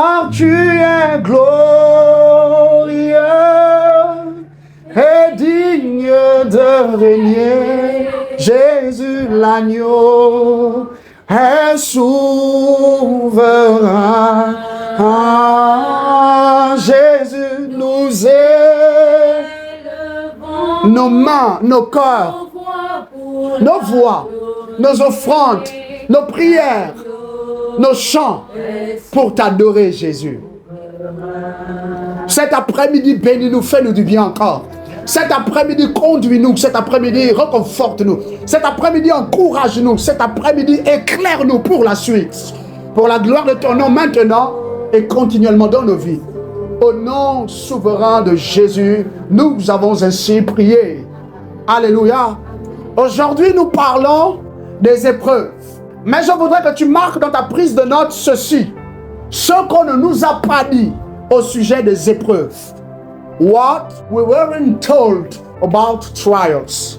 Car tu es glorieux et digne de régner. Jésus l'agneau est souverain. Ah, Jésus nous est. Nos mains, nos cœurs, nos voix, nos offrandes, nos prières, nos chants pour t'adorer, Jésus. Cet après-midi, bénis-nous, fais-nous du bien encore. Cet après-midi, conduis-nous. Cet après-midi, réconforte-nous. Cet après-midi, encourage-nous. Cet après-midi, éclaire-nous pour la suite. Pour la gloire de ton nom maintenant et continuellement dans nos vies. Au nom souverain de Jésus, nous avons ainsi prié. Alléluia. Aujourd'hui, nous parlons des épreuves. Mais je voudrais que tu marques dans ta prise de notes ceci. Ce qu'on ne nous a pas dit au sujet des épreuves. What we weren't told about trials.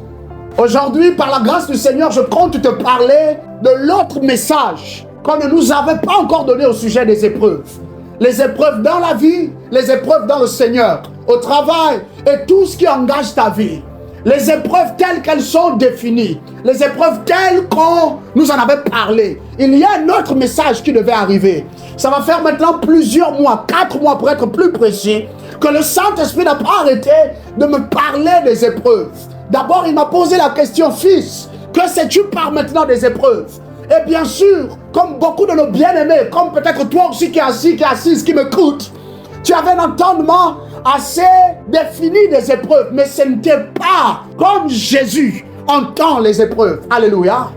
Aujourd'hui, par la grâce du Seigneur, je compte te parler de l'autre message qu'on ne nous avait pas encore donné au sujet des épreuves. Les épreuves dans la vie, les épreuves dans le Seigneur, au travail et tout ce qui engage ta vie. Les épreuves telles qu'elles sont définies, les épreuves telles qu'on nous en avait parlé. Il y a un autre message qui devait arriver. Ça va faire maintenant plusieurs mois, 4 mois pour être plus précis, que le Saint-Esprit n'a pas arrêté de me parler des épreuves. D'abord, il m'a posé la question, fils, que sais-tu par maintenant des épreuves? Et bien sûr, comme beaucoup de nos bien-aimés, comme peut-être toi aussi qui es assis, qui est assise, qui m'écoute, tu avais un entendement assez défini des épreuves, mais ce n'était pas comme Jésus entend les épreuves. Alléluia.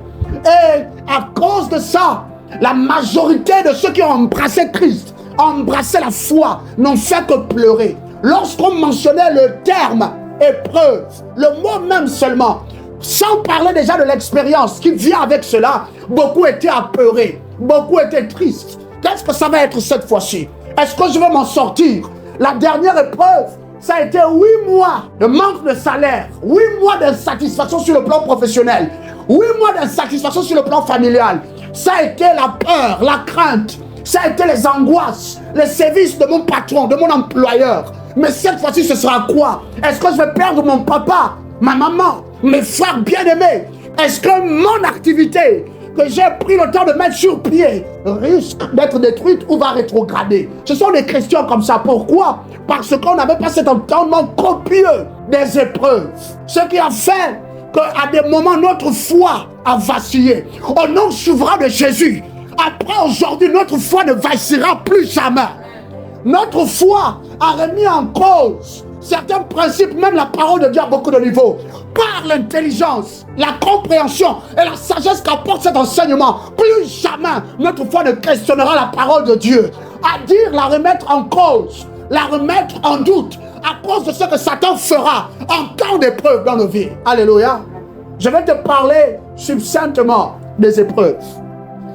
Et à cause de ça, la majorité de ceux qui ont embrassé Christ, ont embrassé la foi, n'ont fait que pleurer. Lorsqu'on mentionnait le terme épreuve, le mot même seulement, sans parler déjà de l'expérience qui vient avec cela, beaucoup étaient apeurés, beaucoup étaient tristes. Qu'est-ce que ça va être cette fois-ci? Est-ce que je vais m'en sortir? La dernière épreuve, ça a été 8 mois de manque de salaire, 8 mois d'insatisfaction sur le plan professionnel, 8 mois d'insatisfaction sur le plan familial. Ça a été la peur, la crainte, ça a été les angoisses, les sévices de mon patron, de mon employeur. Mais cette fois-ci, ce sera quoi? Est-ce que je vais perdre mon papa, ma maman, mes frères bien-aimés? Est-ce que mon activité que j'ai pris le temps de mettre sur pied risque d'être détruite ou va rétrograder? Ce sont des questions comme ça. Pourquoi? Parce qu'on n'avait pas cet entendement copieux des épreuves. Ce qui a fait qu'à des moments, notre foi a vacillé. Au nom souverain de Jésus, après aujourd'hui, notre foi ne vacillera plus jamais. Notre foi a remis en cause certains principes, même la parole de Dieu à beaucoup de niveaux. Par l'intelligence, la compréhension et la sagesse qu'apporte cet enseignement, plus jamais notre foi ne questionnera la parole de Dieu. À dire la remettre en cause, la remettre en doute, à cause de ce que Satan fera en temps d'épreuve dans nos vies. Alléluia. Je vais te parler succinctement des épreuves.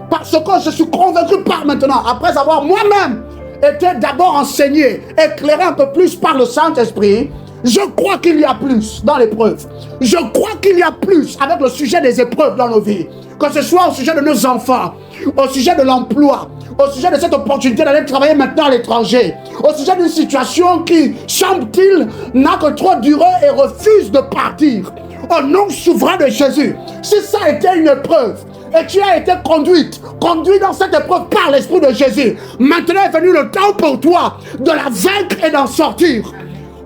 Parce que je suis convaincu par maintenant, après avoir moi-même été d'abord enseigné, éclairé un peu plus par le Saint-Esprit, je crois qu'il y a plus dans l'épreuve. Je crois qu'il y a plus avec le sujet des épreuves dans nos vies. Que ce soit au sujet de nos enfants, au sujet de l'emploi, au sujet de cette opportunité d'aller travailler maintenant à l'étranger, au sujet d'une situation qui, semble-t-il, n'a que trop duré et refuse de partir. Au nom souverain de Jésus, si ça a été une épreuve, et tu as été conduit dans cette épreuve par l'Esprit de Jésus, maintenant est venu le temps pour toi de la vaincre et d'en sortir.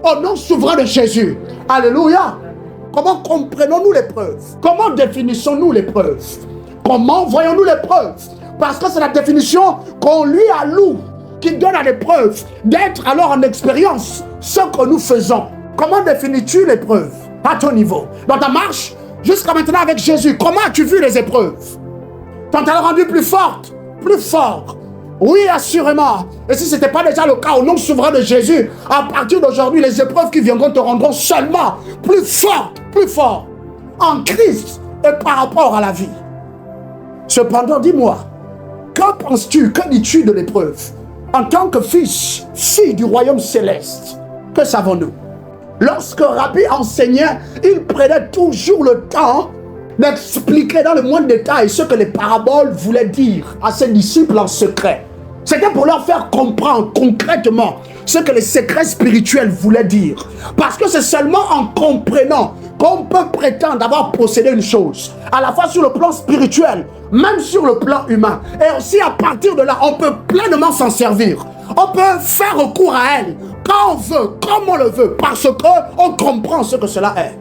Au nom souverain de Jésus. Alléluia. Comment comprenons-nous l'épreuve? Comment définissons-nous l'épreuve? Comment voyons-nous l'épreuve? Parce que c'est la définition qu'on lui alloue, qui donne à l'épreuve d'être alors en expérience ce que nous faisons. Comment définis-tu l'épreuve à ton niveau? Dans ta marche jusqu'à maintenant avec Jésus, comment as-tu vu les épreuves? T'ont-elles rendu plus forte? Plus fort? Oui, assurément. Et si ce n'était pas déjà le cas au nom souverain de Jésus, à partir d'aujourd'hui, les épreuves qui viendront te rendront seulement plus fort, en Christ et par rapport à la vie. Cependant, dis-moi, qu'en penses-tu, que dis-tu de l'épreuve? En tant que fils, fille du royaume céleste, que savons-nous? Lorsque Rabbi enseignait, il prenait toujours le temps d'expliquer dans le moindre détail ce que les paraboles voulaient dire à ses disciples en secret. C'était pour leur faire comprendre concrètement ce que les secrets spirituels voulaient dire. Parce que c'est seulement en comprenant qu'on peut prétendre avoir possédé une chose, à la fois sur le plan spirituel, même sur le plan humain. Et aussi à partir de là, on peut pleinement s'en servir. On peut faire recours à elle quand on veut, comme on le veut, parce qu'on comprend ce que cela est.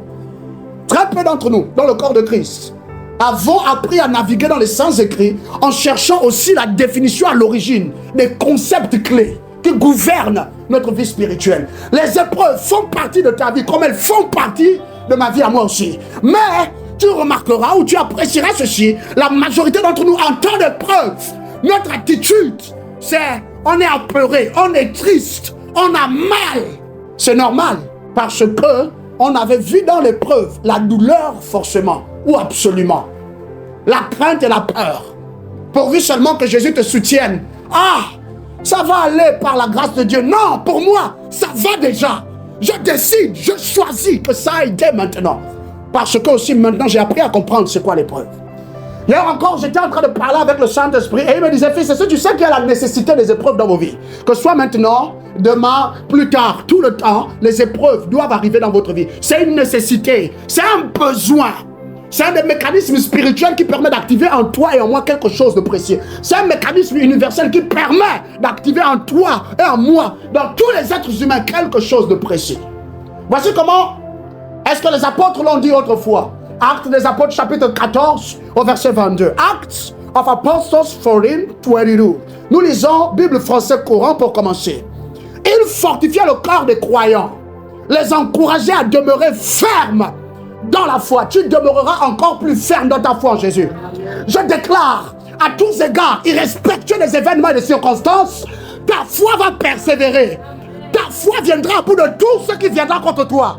Très peu d'entre nous, dans le corps de Christ, avons appris à naviguer dans les Saints Écrits en cherchant aussi la définition à l'origine des concepts clés qui gouvernent notre vie spirituelle. Les épreuves font partie de ta vie comme elles font partie de ma vie à moi aussi. Mais tu remarqueras ou tu apprécieras ceci, la majorité d'entre nous en temps d'épreuve, notre attitude, c'est on est apeuré, on est triste, on a mal. C'est normal parce que on avait vu dans l'épreuve la douleur forcément ou absolument, la crainte et la peur. Pourvu seulement que Jésus te soutienne. Ah, ça va aller par la grâce de Dieu. Non, pour moi, ça va déjà. Je décide, je choisis que ça aille dès maintenant. Parce que aussi maintenant, j'ai appris à comprendre c'est quoi l'épreuve. Hier encore, j'étais en train de parler avec le Saint-Esprit et il me disait, fils, est-ce que tu sais qu'il y a la nécessité des épreuves dans vos vies? Que ce soit maintenant, demain, plus tard, tout le temps, les épreuves doivent arriver dans votre vie. C'est une nécessité, c'est un besoin. C'est un des mécanismes spirituels qui permet d'activer en toi et en moi quelque chose de précieux. C'est un mécanisme universel qui permet d'activer en toi et en moi, dans tous les êtres humains, quelque chose de précieux. Voici comment est-ce que les apôtres l'ont dit autrefois. Actes des apôtres chapitre 14 au verset 22. Acts of Apostles 14:22. Nous lisons Bible français courant pour commencer. Il fortifiait le corps des croyants, les encourageait à demeurer fermes dans la foi. Tu demeureras encore plus ferme dans ta foi en Jésus. Je déclare à tous égards, irrespectueux des événements et des circonstances, ta foi va persévérer. Ta foi viendra à bout de tout ce qui viendra contre toi.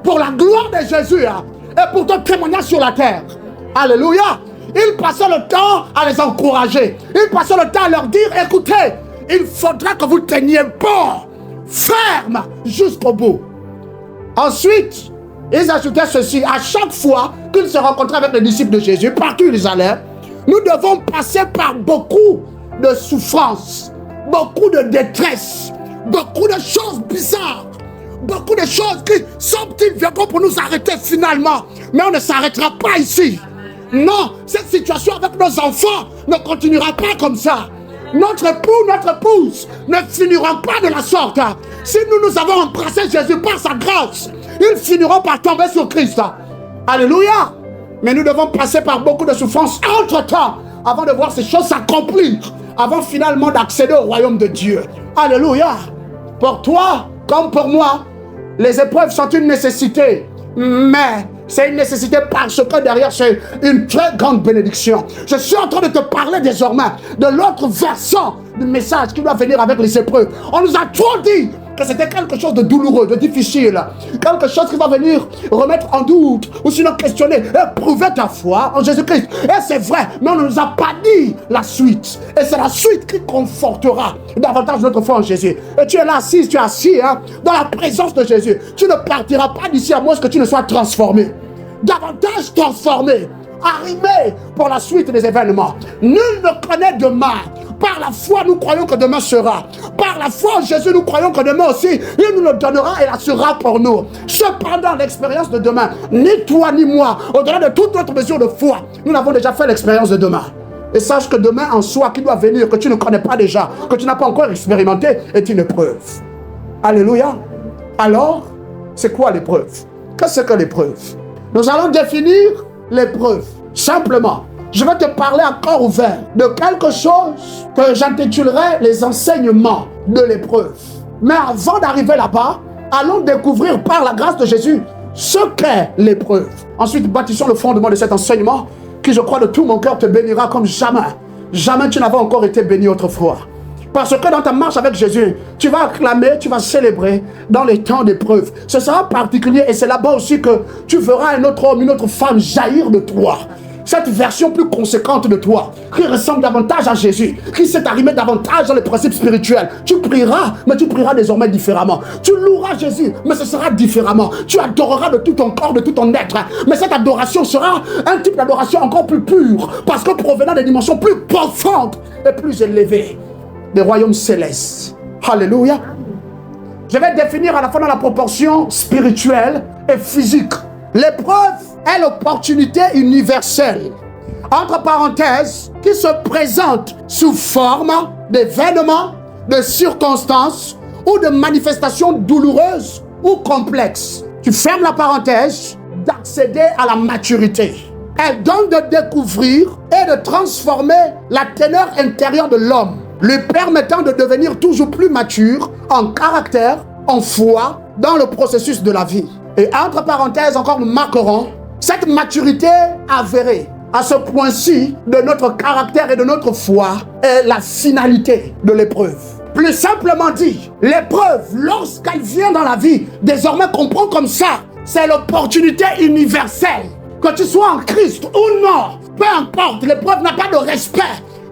Pour la gloire de Jésus et pour ton témoignage sur la terre. Alléluia. Il passait le temps à les encourager. Il passait le temps à leur dire, écoutez, il faudra que vous teniez bon, ferme jusqu'au bout. Ensuite, ils ajoutaient ceci, à chaque fois qu'ils se rencontraient avec les disciples de Jésus, partout où ils allaient, nous devons passer par beaucoup de souffrances, beaucoup de détresse, beaucoup de choses bizarres, beaucoup de choses qui, semble-t-il, viendront pour nous arrêter finalement. Mais on ne s'arrêtera pas ici. Non, cette situation avec nos enfants ne continuera pas comme ça. Notre époux, notre épouse ne finiront pas de la sorte. Si nous avons embrassé Jésus par sa grâce, ils finiront par tomber sur Christ. Alléluia. Mais nous devons passer par beaucoup de souffrances entre-temps avant de voir ces choses s'accomplir, avant finalement d'accéder au royaume de Dieu. Alléluia. Pour toi, comme pour moi, les épreuves sont une nécessité, mais c'est une nécessité parce que derrière c'est une très grande bénédiction. Je suis en train de te parler désormais de l'autre versant du message qui doit venir avec les épreuves. On nous a trop dit que c'était quelque chose de douloureux, de difficile, quelque chose qui va venir remettre en doute ou sinon questionner, éprouver ta foi en Jésus-Christ. Et c'est vrai, mais on ne nous a pas dit la suite. Et c'est la suite qui confortera davantage notre foi en Jésus. Et tu es là assis, tu es assis dans la présence de Jésus. Tu ne partiras pas d'ici à moins que tu ne sois transformé. Davantage transformé, arrimé pour la suite des événements. Nul ne connaît demain. Par la foi, nous croyons que demain sera. Par la foi en Jésus, nous croyons que demain aussi, il nous le donnera et la sera pour nous. Cependant, l'expérience de demain, ni toi ni moi, au-delà de toute notre mesure de foi, nous n'avons déjà fait l'expérience de demain. Et sache que demain en soi qui doit venir, que tu ne connais pas déjà, que tu n'as pas encore expérimenté, est une épreuve. Alléluia. Alors, c'est quoi l'épreuve? Qu'est-ce que l'épreuve? Nous allons définir l'épreuve. Simplement, je vais te parler à corps ouvert de quelque chose que j'intitulerai les enseignements de l'épreuve. Mais avant d'arriver là-bas, allons découvrir par la grâce de Jésus ce qu'est l'épreuve. Ensuite, bâtissons le fondement de cet enseignement qui, je crois, de tout mon cœur te bénira comme jamais. Jamais tu n'avais encore été béni autrefois. Parce que dans ta marche avec Jésus, tu vas acclamer, tu vas célébrer dans les temps d'épreuve. Ce sera particulier et c'est là-bas aussi que tu verras un autre homme, une autre femme jaillir de toi. Cette version plus conséquente de toi, qui ressemble davantage à Jésus, qui s'est arrimé davantage dans les principes spirituels. Tu prieras, mais tu prieras désormais différemment. Tu loueras Jésus, mais ce sera différemment. Tu adoreras de tout ton corps, de tout ton être. Mais cette adoration sera un type d'adoration encore plus pur, parce que provenant des dimensions plus profondes et plus élevées. des royaumes célestes. Alléluia. Je vais définir à la fois dans la proportion spirituelle et physique. L'épreuve est l'opportunité universelle, entre parenthèses, qui se présente sous forme d'événements, de circonstances ou de manifestations douloureuses ou complexes. Tu fermes la parenthèse, d'accéder à la maturité. Elle donne de découvrir et de transformer la teneur intérieure de l'homme, lui permettant de devenir toujours plus mature en caractère, en foi, dans le processus de la vie. Et entre parenthèses, encore nous marquerons cette maturité avérée. À ce point-ci de notre caractère et de notre foi est la finalité de l'épreuve. Plus simplement dit, l'épreuve, lorsqu'elle vient dans la vie, désormais comprend comme ça, c'est l'opportunité universelle. Que tu sois en Christ ou non, peu importe, l'épreuve n'a pas de respect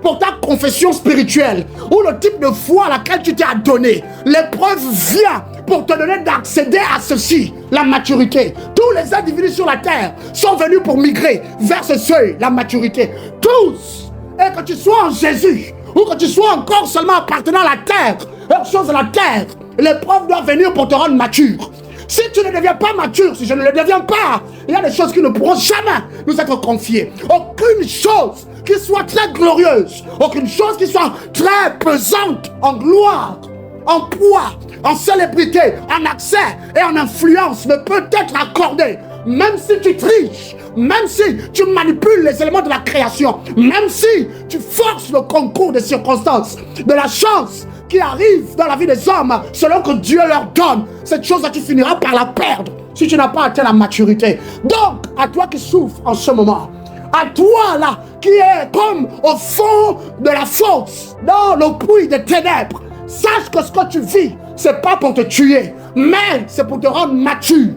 pour ta confession spirituelle ou le type de foi à laquelle tu t'es adonné. L'épreuve vient pour te donner d'accéder à ceci, la maturité. Tous les individus sur la terre sont venus pour migrer vers ce seuil, la maturité. Tous. Et que tu sois en Jésus ou que tu sois encore seulement appartenant à la terre, aux choses de la terre, l'épreuve doit venir pour te rendre mature. Si tu ne deviens pas mature, si je ne le deviens pas, il y a des choses qui ne pourront jamais nous être confiées. Aucune chose qui soit très glorieuse, aucune chose qui soit très pesante en gloire, en poids, en célébrité, en accès et en influence ne peut être accordée. Même si tu triches, même si tu manipules les éléments de la création, même si tu forces le concours des circonstances, de la chance qui arrive dans la vie des hommes selon que Dieu leur donne, cette chose-là tu finiras par la perdre si tu n'as pas atteint la maturité. Donc, à toi qui souffres en ce moment, à toi là qui est comme au fond de la fosse, dans le puits des ténèbres, sache que ce que tu vis, c'est pas pour te tuer, mais c'est pour te rendre mature.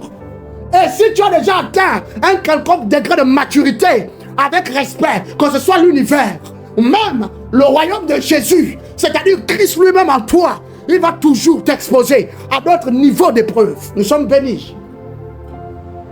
Et si tu as déjà atteint un quelconque degré de maturité, avec respect, que ce soit l'univers, ou même le royaume de Jésus, c'est-à-dire Christ lui-même en toi, il va toujours t'exposer à d'autres niveaux d'épreuves. Nous sommes bénis.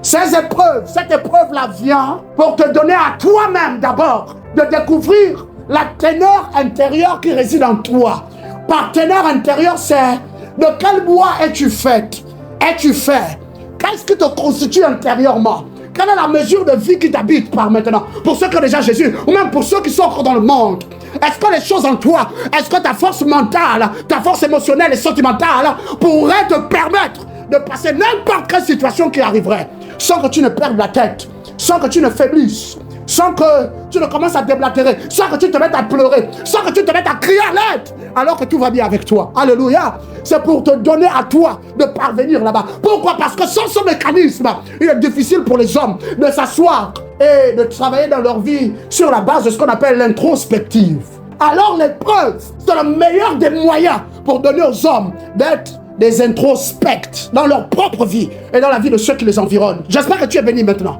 Ces épreuves, cette épreuve-là vient pour te donner à toi-même d'abord de découvrir la teneur intérieure qui réside en toi. Par teneur intérieure, c'est de quel bois es-tu faite? Es-tu fait? Qu'est-ce qui te constitue intérieurement? Quelle est la mesure de vie qui t'habite par maintenant? Pour ceux qui ont déjà Jésus, ou même pour ceux qui sont encore dans le monde. Est-ce que les choses en toi, est-ce que ta force mentale, ta force émotionnelle et sentimentale pourraient te permettre de passer n'importe quelle situation qui arriverait sans que tu ne perdes la tête, sans que tu ne faiblisses, sans que tu ne commences à déblatérer, sans que tu te mettes à pleurer, sans que tu te mettes à crier à l'aide, alors que tout va bien avec toi. Alléluia. C'est pour te donner à toi de parvenir là-bas. Pourquoi? Parce que sans ce mécanisme, il est difficile pour les hommes de s'asseoir et de travailler dans leur vie sur la base de ce qu'on appelle l'introspective. Alors l'épreuve, c'est le meilleur des moyens pour donner aux hommes d'être des introspects dans leur propre vie et dans la vie de ceux qui les environnent. J'espère que tu es béni maintenant.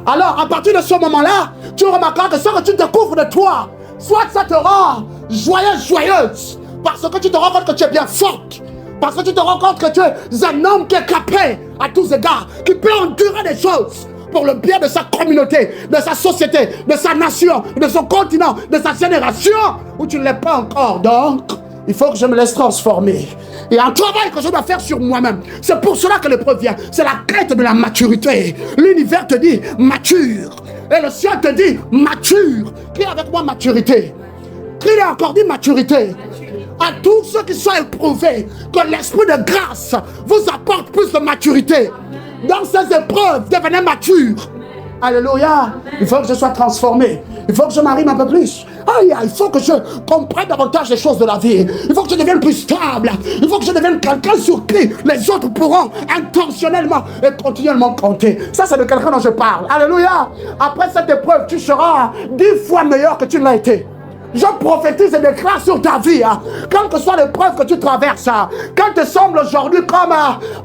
Alors, à partir de ce moment-là, tu remarqueras que ce que tu découvres de toi, soit ça te rend joyeuse, parce que tu te rends compte que tu es bien forte, parce que tu te rends compte que tu es un homme qui est capé à tous égards, qui peut endurer des choses pour le bien de sa communauté, de sa société, de sa nation, de son continent, de sa génération, où tu ne l'es pas encore. Donc, il faut que je me laisse transformer. Il y a un travail que je dois faire sur moi-même. C'est pour cela que l'épreuve vient. C'est la quête de la maturité. L'univers te dit mature. Et le ciel te dit mature. Crie avec moi maturité. Crie encore dit maturité. À tous ceux qui sont éprouvés, que l'esprit de grâce vous apporte plus de maturité. Dans ces épreuves, devenez mature. Alléluia. Il faut que je sois transformé. Il faut que je m'arrive un peu plus. Il faut que je comprenne davantage les choses de la vie. Il faut que je devienne plus stable. Il faut que je devienne quelqu'un sur qui les autres pourront intentionnellement et continuellement compter. Ça, c'est de quelqu'un dont je parle. Alléluia. Après cette épreuve, tu seras 10 fois meilleur que tu l'as été. Je prophétise et déclare sur ta vie, quelle que soit l'épreuve que tu traverses, qu'elle te semble aujourd'hui comme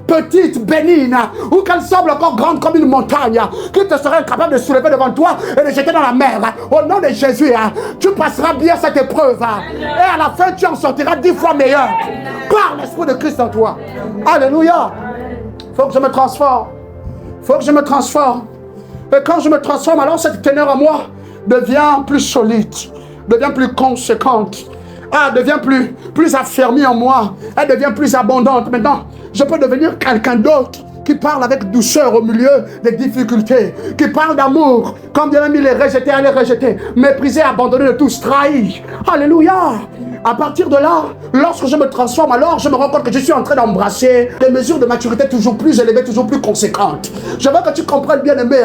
petite, bénigne, ou qu'elle semble encore grande comme une montagne, qui te serait capable de soulever devant toi et de jeter dans la mer. Au nom de Jésus, tu passeras bien cette épreuve. Et à la fin, tu en sortiras 10 fois meilleur par l'Esprit de Christ en toi. Alléluia. Il faut que je me transforme. Il faut que je me transforme. Et quand je me transforme, alors cette teneur en moi devient plus solide, devient plus conséquente. devient plus affermie en moi. Elle devient plus abondante. Maintenant, je peux devenir quelqu'un d'autre qui parle avec douceur au milieu des difficultés, qui parle d'amour. Quand bien même il est rejeté, elle est rejetée, méprisé, abandonné de tous, trahi. Alléluia. À partir de là, lorsque je me transforme, alors je me rends compte que je suis en train d'embrasser des mesures de maturité toujours plus élevées, toujours plus conséquentes. Je veux que tu comprennes, bien aimé,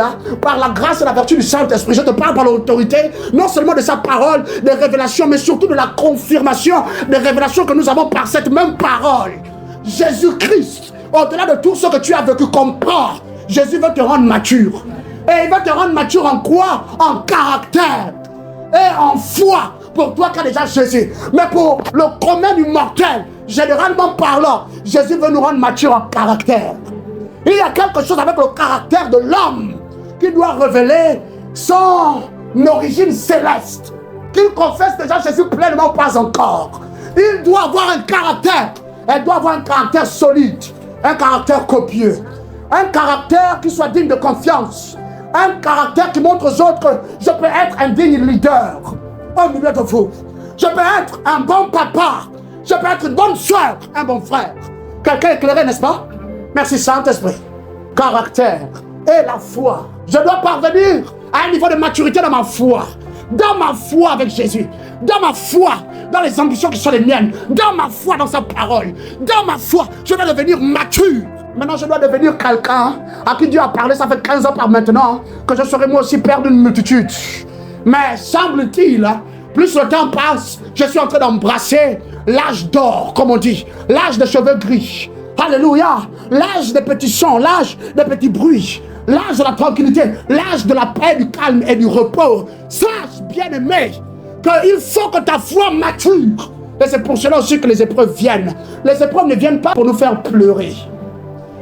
par la grâce et la vertu du Saint-Esprit, je te parle par l'autorité, non seulement de sa parole, des révélations, mais surtout de la confirmation des révélations que nous avons par cette même parole. Jésus-Christ, au-delà de tout ce que tu as vécu, comprends, Jésus veut te rendre mature. Et il veut te rendre mature en quoi? En caractère et en foi. Pour toi qui as déjà Jésus. Mais pour le commun du mortel, généralement parlant, Jésus veut nous rendre mature en caractère. Il y a quelque chose avec le caractère de l'homme qui doit révéler son origine céleste. Qu'il confesse déjà Jésus pleinement, pas encore. Il doit avoir un caractère. Elle doit avoir un caractère solide, un caractère copieux, un caractère qui soit digne de confiance, un caractère qui montre aux autres que je peux être un digne leader au milieu de vous. Je peux être un bon papa. Je peux être une bonne soeur, un bon frère. Quelqu'un éclairé, n'est-ce pas? Merci Saint-Esprit. Caractère et la foi. Je dois parvenir à un niveau de maturité dans ma foi. Dans ma foi avec Jésus. Dans ma foi, dans les ambitions qui sont les miennes. Dans ma foi, dans sa parole. Dans ma foi, je dois devenir mature. Maintenant, je dois devenir quelqu'un à qui Dieu a parlé, ça fait 15 ans par maintenant, que je serai moi aussi père d'une multitude. Mais semble-t-il, plus le temps passe, je suis en train d'embrasser l'âge d'or, comme on dit, l'âge des cheveux gris. Alléluia, l'âge des petits sons, l'âge des petits bruits, l'âge de la tranquillité, l'âge de la paix, du calme et du repos. Sache, bien-aimé, qu'il faut que ta foi mature. Et c'est pour cela aussi que les épreuves viennent. Les épreuves ne viennent pas pour nous faire pleurer.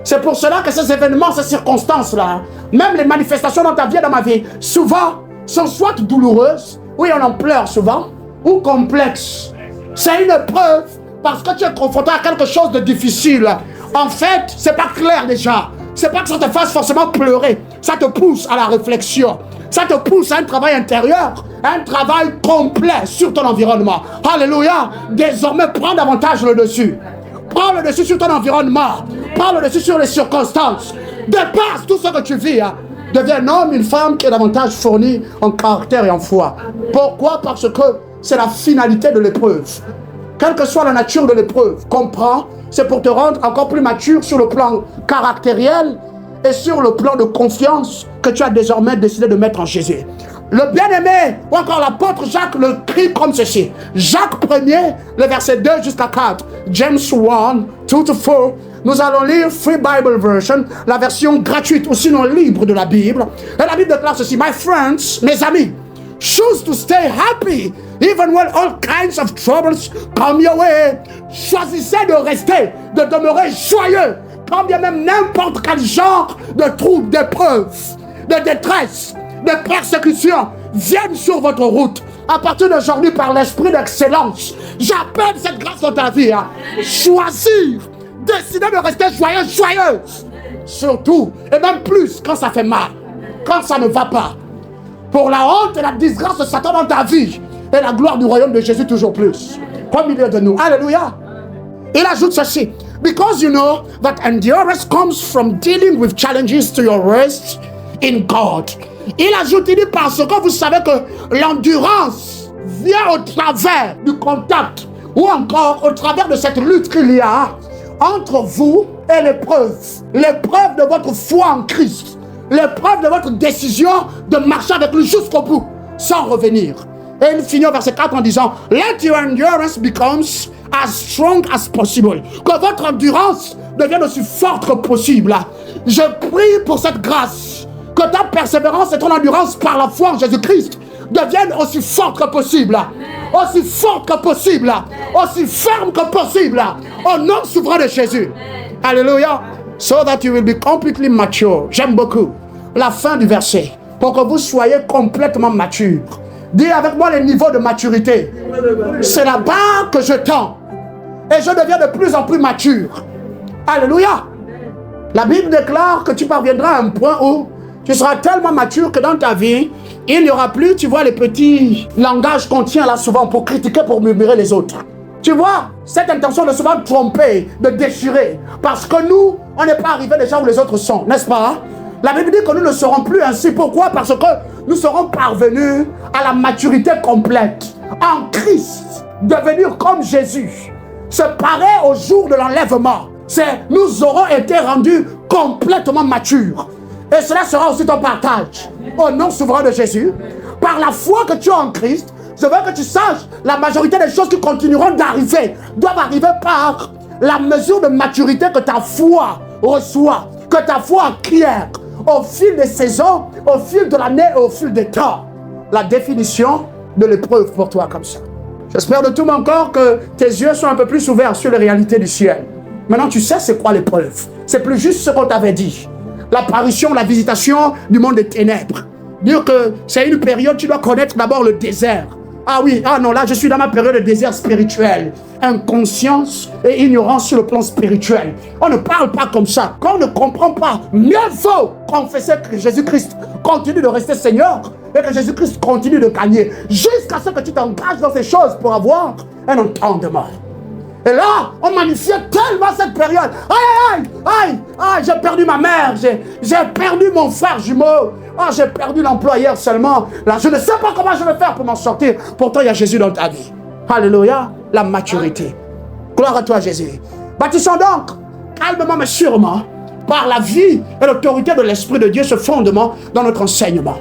C'est pour cela que ces événements, ces circonstances-là, même les manifestations dans ta vie et dans ma vie, souvent, sont soit douloureuses, oui on en pleure souvent, ou complexes. C'est une épreuve parce que tu es confronté à quelque chose de difficile. En fait, c'est pas clair déjà. C'est pas que ça te fasse forcément pleurer. Ça te pousse à la réflexion. Ça te pousse à un travail intérieur, un travail complet sur ton environnement. Alléluia. Désormais, prends davantage le dessus. Prends le dessus sur ton environnement. Prends le dessus sur les circonstances. Dépasse tout ce que tu vis. Deviens un homme, une femme qui est davantage fournie en caractère et en foi. Pourquoi? Parce que c'est la finalité de l'épreuve. Quelle que soit la nature de l'épreuve, comprends, c'est pour te rendre encore plus mature sur le plan caractériel et sur le plan de confiance que tu as désormais décidé de mettre en Jésus. Le bien-aimé, ou encore l'apôtre Jacques le crie comme ceci. Jacques 1er, le verset 2 jusqu'à 4. James 1, 2-4. Nous allons lire Free Bible Version, la version gratuite ou sinon libre de la Bible. Et la Bible déclare ceci. My friends, mes amis, choose to stay happy even when all kinds of troubles come your way. Choisissez de rester, de demeurer joyeux, quand bien même n'importe quel genre de troubles, d'épreuves, de détresse, de persécution viennent sur votre route. À partir d'aujourd'hui, par l'esprit d'excellence, j'appelle cette grâce dans ta vie. Choisir, décider de rester joyeux, joyeuse. Surtout, et même plus quand ça fait mal, quand ça ne va pas. Pour la honte et la disgrâce de Satan dans ta vie et la gloire du royaume de Jésus toujours plus. Au milieu de nous. Alléluia. Il ajoute ceci. Because you know that endurance comes from dealing with challenges to your rest in God. Il ajoute, il dit parce que vous savez que l'endurance vient au travers du contact ou encore au travers de cette lutte qu'il y a entre vous et l'épreuve. L'épreuve de votre foi en Christ. L'épreuve de votre décision de marcher avec lui jusqu'au bout, sans revenir. Et il finit au verset 4 en disant, let your endurance becomes as strong as possible. Que votre endurance devienne aussi forte que possible. Je prie pour cette grâce. Que ta persévérance et ton endurance par la foi en Jésus-Christ deviennent aussi fortes que possible. Aussi fortes que possible. Aussi fermes que possible. Au nom souverain de Jésus. Alléluia. So that you will be completely mature. J'aime beaucoup la fin du verset. Pour que vous soyez complètement mature. Dis avec moi les niveaux de maturité. C'est là-bas que je tends. Et je deviens de plus en plus mature. Alléluia. La Bible déclare que tu parviendras à un point où Tu seras tellement mature que dans ta vie, il n'y aura plus, tu vois, les petits langages qu'on tient là souvent pour critiquer, pour murmurer les autres. Tu vois, cette intention de souvent tromper, de déchirer. Parce que nous, on n'est pas arrivé déjà où les autres sont, n'est-ce pas? La Bible dit que nous ne serons plus ainsi. Pourquoi? Parce que nous serons parvenus à la maturité complète. En Christ, devenir comme Jésus. Se parer au jour de l'enlèvement. Nous aurons été rendus complètement matures. Et cela sera aussi ton partage. Au nom souverain de Jésus, par la foi que tu as en Christ, je veux que tu saches, la majorité des choses qui continueront d'arriver, doivent arriver par la mesure de maturité que ta foi reçoit, que ta foi acquiert au fil des saisons, au fil de l'année et au fil des temps. La définition de l'épreuve pour toi comme ça. J'espère de tout mon corps que tes yeux sont un peu plus ouverts sur les réalités du ciel. Maintenant, tu sais c'est quoi l'épreuve. C'est plus juste ce qu'on t'avait dit. L'apparition, la visitation du monde des ténèbres. Dire que c'est une période, tu dois connaître d'abord le désert. Ah oui, ah non, là je suis dans ma période de désert spirituel. Inconscience et ignorance sur le plan spirituel. On ne parle pas comme ça. Quand on ne comprend pas, mieux vaut confesser que Jésus-Christ continue de rester Seigneur et que Jésus-Christ continue de gagner jusqu'à ce que tu t'engages dans ces choses pour avoir un entendement. Et là, on magnifiait tellement cette période. Aïe, aïe, aïe, j'ai perdu ma mère, j'ai perdu mon frère jumeau. Ah, j'ai perdu l'employeur seulement. Là, je ne sais pas comment je vais faire pour m'en sortir. Pourtant, il y a Jésus dans ta vie. Alléluia, la maturité. Gloire à toi, Jésus. Bâtissons donc, calmement mais sûrement, par la vie et l'autorité de l'Esprit de Dieu, ce fondement dans notre enseignement.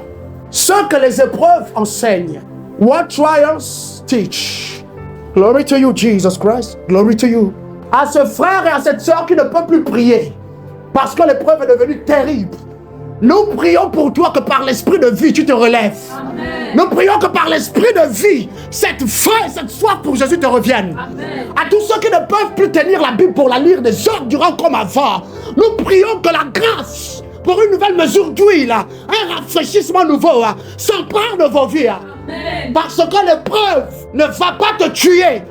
Ce que les épreuves enseignent. What trials teach. Glory to you, Jesus Christ. Glory to you. À ce frère et à cette sœur qui ne peut plus prier parce que l'épreuve est devenue terrible. Nous prions pour toi que par l'esprit de vie, tu te relèves. Amen. Nous prions que par l'esprit de vie, cette foi et cette soif pour Jésus te reviennent. Amen. À tous ceux qui ne peuvent plus tenir la Bible pour la lire des heures durant comme avant, nous prions que la grâce pour une nouvelle mesure d'huile, un rafraîchissement nouveau, s'empare de vos vies. Amen. Parce que l'épreuve ne va pas te tuer.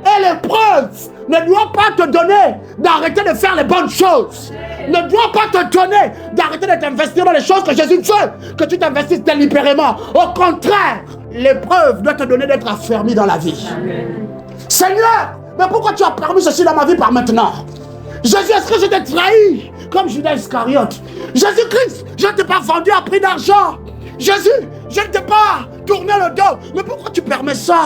Et l'épreuve ne doit pas te donner d'arrêter de faire les bonnes choses. Ne doit pas te donner d'arrêter de t'investir dans les choses que Jésus veut que tu t'investisses délibérément. Au contraire, l'épreuve doit te donner d'être affermi dans la vie. Amen. Seigneur, mais pourquoi tu as permis ceci dans ma vie par maintenant? Jésus, est-ce que je t'ai trahi comme Judas Iscariote? Jésus-Christ, je ne t'ai pas vendu à prix d'argent. Jésus, je ne t'ai pas tourné le dos. Mais pourquoi tu permets ça?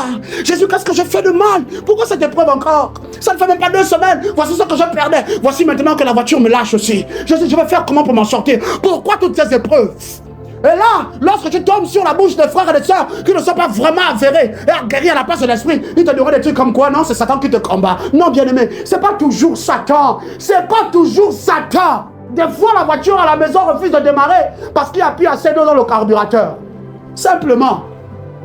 Jésus, qu'est-ce que je fais de mal? Pourquoi cette épreuve encore? Ça ne fait même pas 2 semaines. Voici ce que je perdais. Voici maintenant que la voiture me lâche aussi. Jésus, je vais faire comment pour m'en sortir? Pourquoi toutes ces épreuves? Et là, lorsque tu tombes sur la bouche des frères et des sœurs qui ne sont pas vraiment avérés et aguerris à la place de l'esprit, ils te diront des trucs comme quoi? Non, c'est Satan qui te combat. Non, bien-aimé, c'est pas toujours Satan. C'est pas toujours Satan. Des fois, la voiture à la maison refuse de démarrer parce qu'il n'y a plus assez d'eau dans le carburateur. Simplement,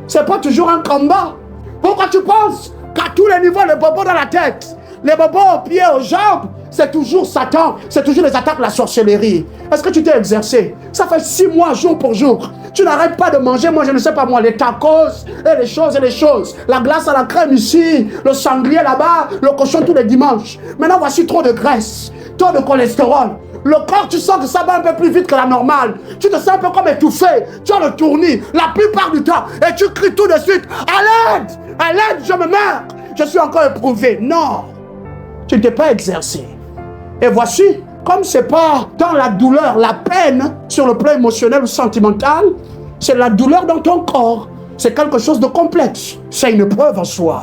c'est pas toujours un combat. Pourquoi tu penses qu'à tous les niveaux, les bobos dans la tête, les bobos aux pieds, aux jambes, c'est toujours Satan, c'est toujours les attaques, la sorcellerie. Est-ce que tu t'es exercé? Ça fait 6 mois, jour pour jour. Tu n'arrêtes pas de manger, moi je ne sais pas moi, les tacos et les choses et les choses. La glace à la crème ici, le sanglier là-bas, le cochon tous les dimanches. Maintenant voici trop de graisse, trop de cholestérol. Le corps, tu sens que ça va un peu plus vite que la normale. Tu te sens un peu comme étouffé. Tu as le tournis la plupart du temps. Et tu cries tout de suite, à l'aide, je me meurs. Je suis encore éprouvé. Non, tu ne t'es pas exercé. Et voici, comme c'est pas dans la douleur, la peine, sur le plan émotionnel ou sentimental, c'est la douleur dans ton corps. C'est quelque chose de complexe. C'est une preuve en soi.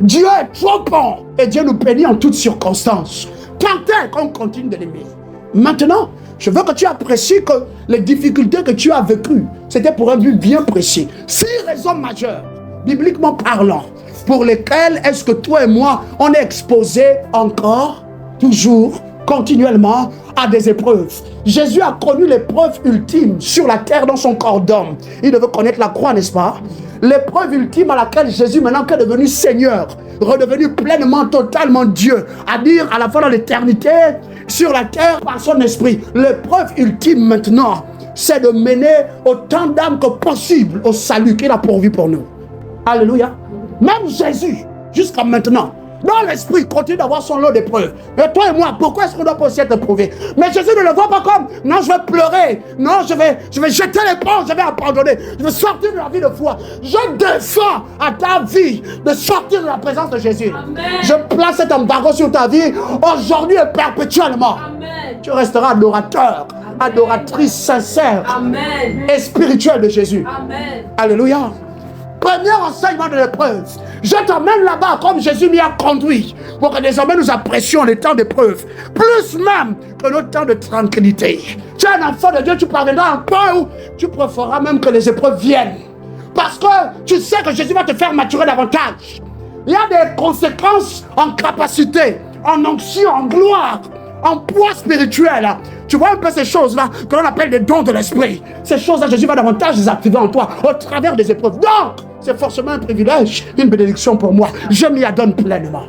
Dieu est trop bon. Et Dieu nous bénit en toutes circonstances. Tant est qu'on continue de l'aimer. Maintenant, je veux que tu apprécies que les difficultés que tu as vécues, c'était pour un but bien précis. 6 raisons majeures, bibliquement parlant, pour lesquelles est-ce que toi et moi, on est exposés encore, toujours, continuellement, à des épreuves. Jésus a connu l'épreuve ultime sur la terre dans son corps d'homme. Il devait connaître la croix, n'est-ce pas? L'épreuve ultime à laquelle Jésus, maintenant qu'est devenu Seigneur, redevenu pleinement, totalement Dieu, à dire à la fois dans l'éternité, sur la terre, par son esprit. L'épreuve ultime maintenant, c'est de mener autant d'âmes que possible au salut qu'il a pourvu pour nous. Alléluia. Même Jésus, jusqu'à maintenant, Dans l'esprit, continue d'avoir son lot d'épreuves. Et toi et moi, pourquoi est-ce qu'on doit pas aussi être éprouvé? Mais Jésus ne le voit pas comme, non, je vais pleurer, non, je vais jeter l'éponge, je vais abandonner, je vais sortir de la vie de foi. Je défends à ta vie de sortir de la présence de Jésus. Amen. Je place cet embargo sur ta vie aujourd'hui et perpétuellement. Amen. Tu resteras adorateur, adoratrice sincère. Amen. Et spirituelle de Jésus. Amen. Alléluia. Premier enseignement de l'épreuve. Je t'emmène là-bas comme Jésus m'y a conduit pour que désormais nous apprécions les temps d'épreuve. Plus même que nos temps de tranquillité. Tu es un enfant de Dieu, tu parviendras un point où tu préféreras même que les épreuves viennent. Parce que tu sais que Jésus va te faire maturer davantage. Il y a des conséquences en capacité, en onction, en gloire, en poids spirituel. Tu vois un peu ces choses-là que l'on appelle des dons de l'esprit. Ces choses-là, Jésus va davantage les activer en toi au travers des épreuves. Donc, c'est forcément un privilège, une bénédiction pour moi. Je m'y adonne pleinement.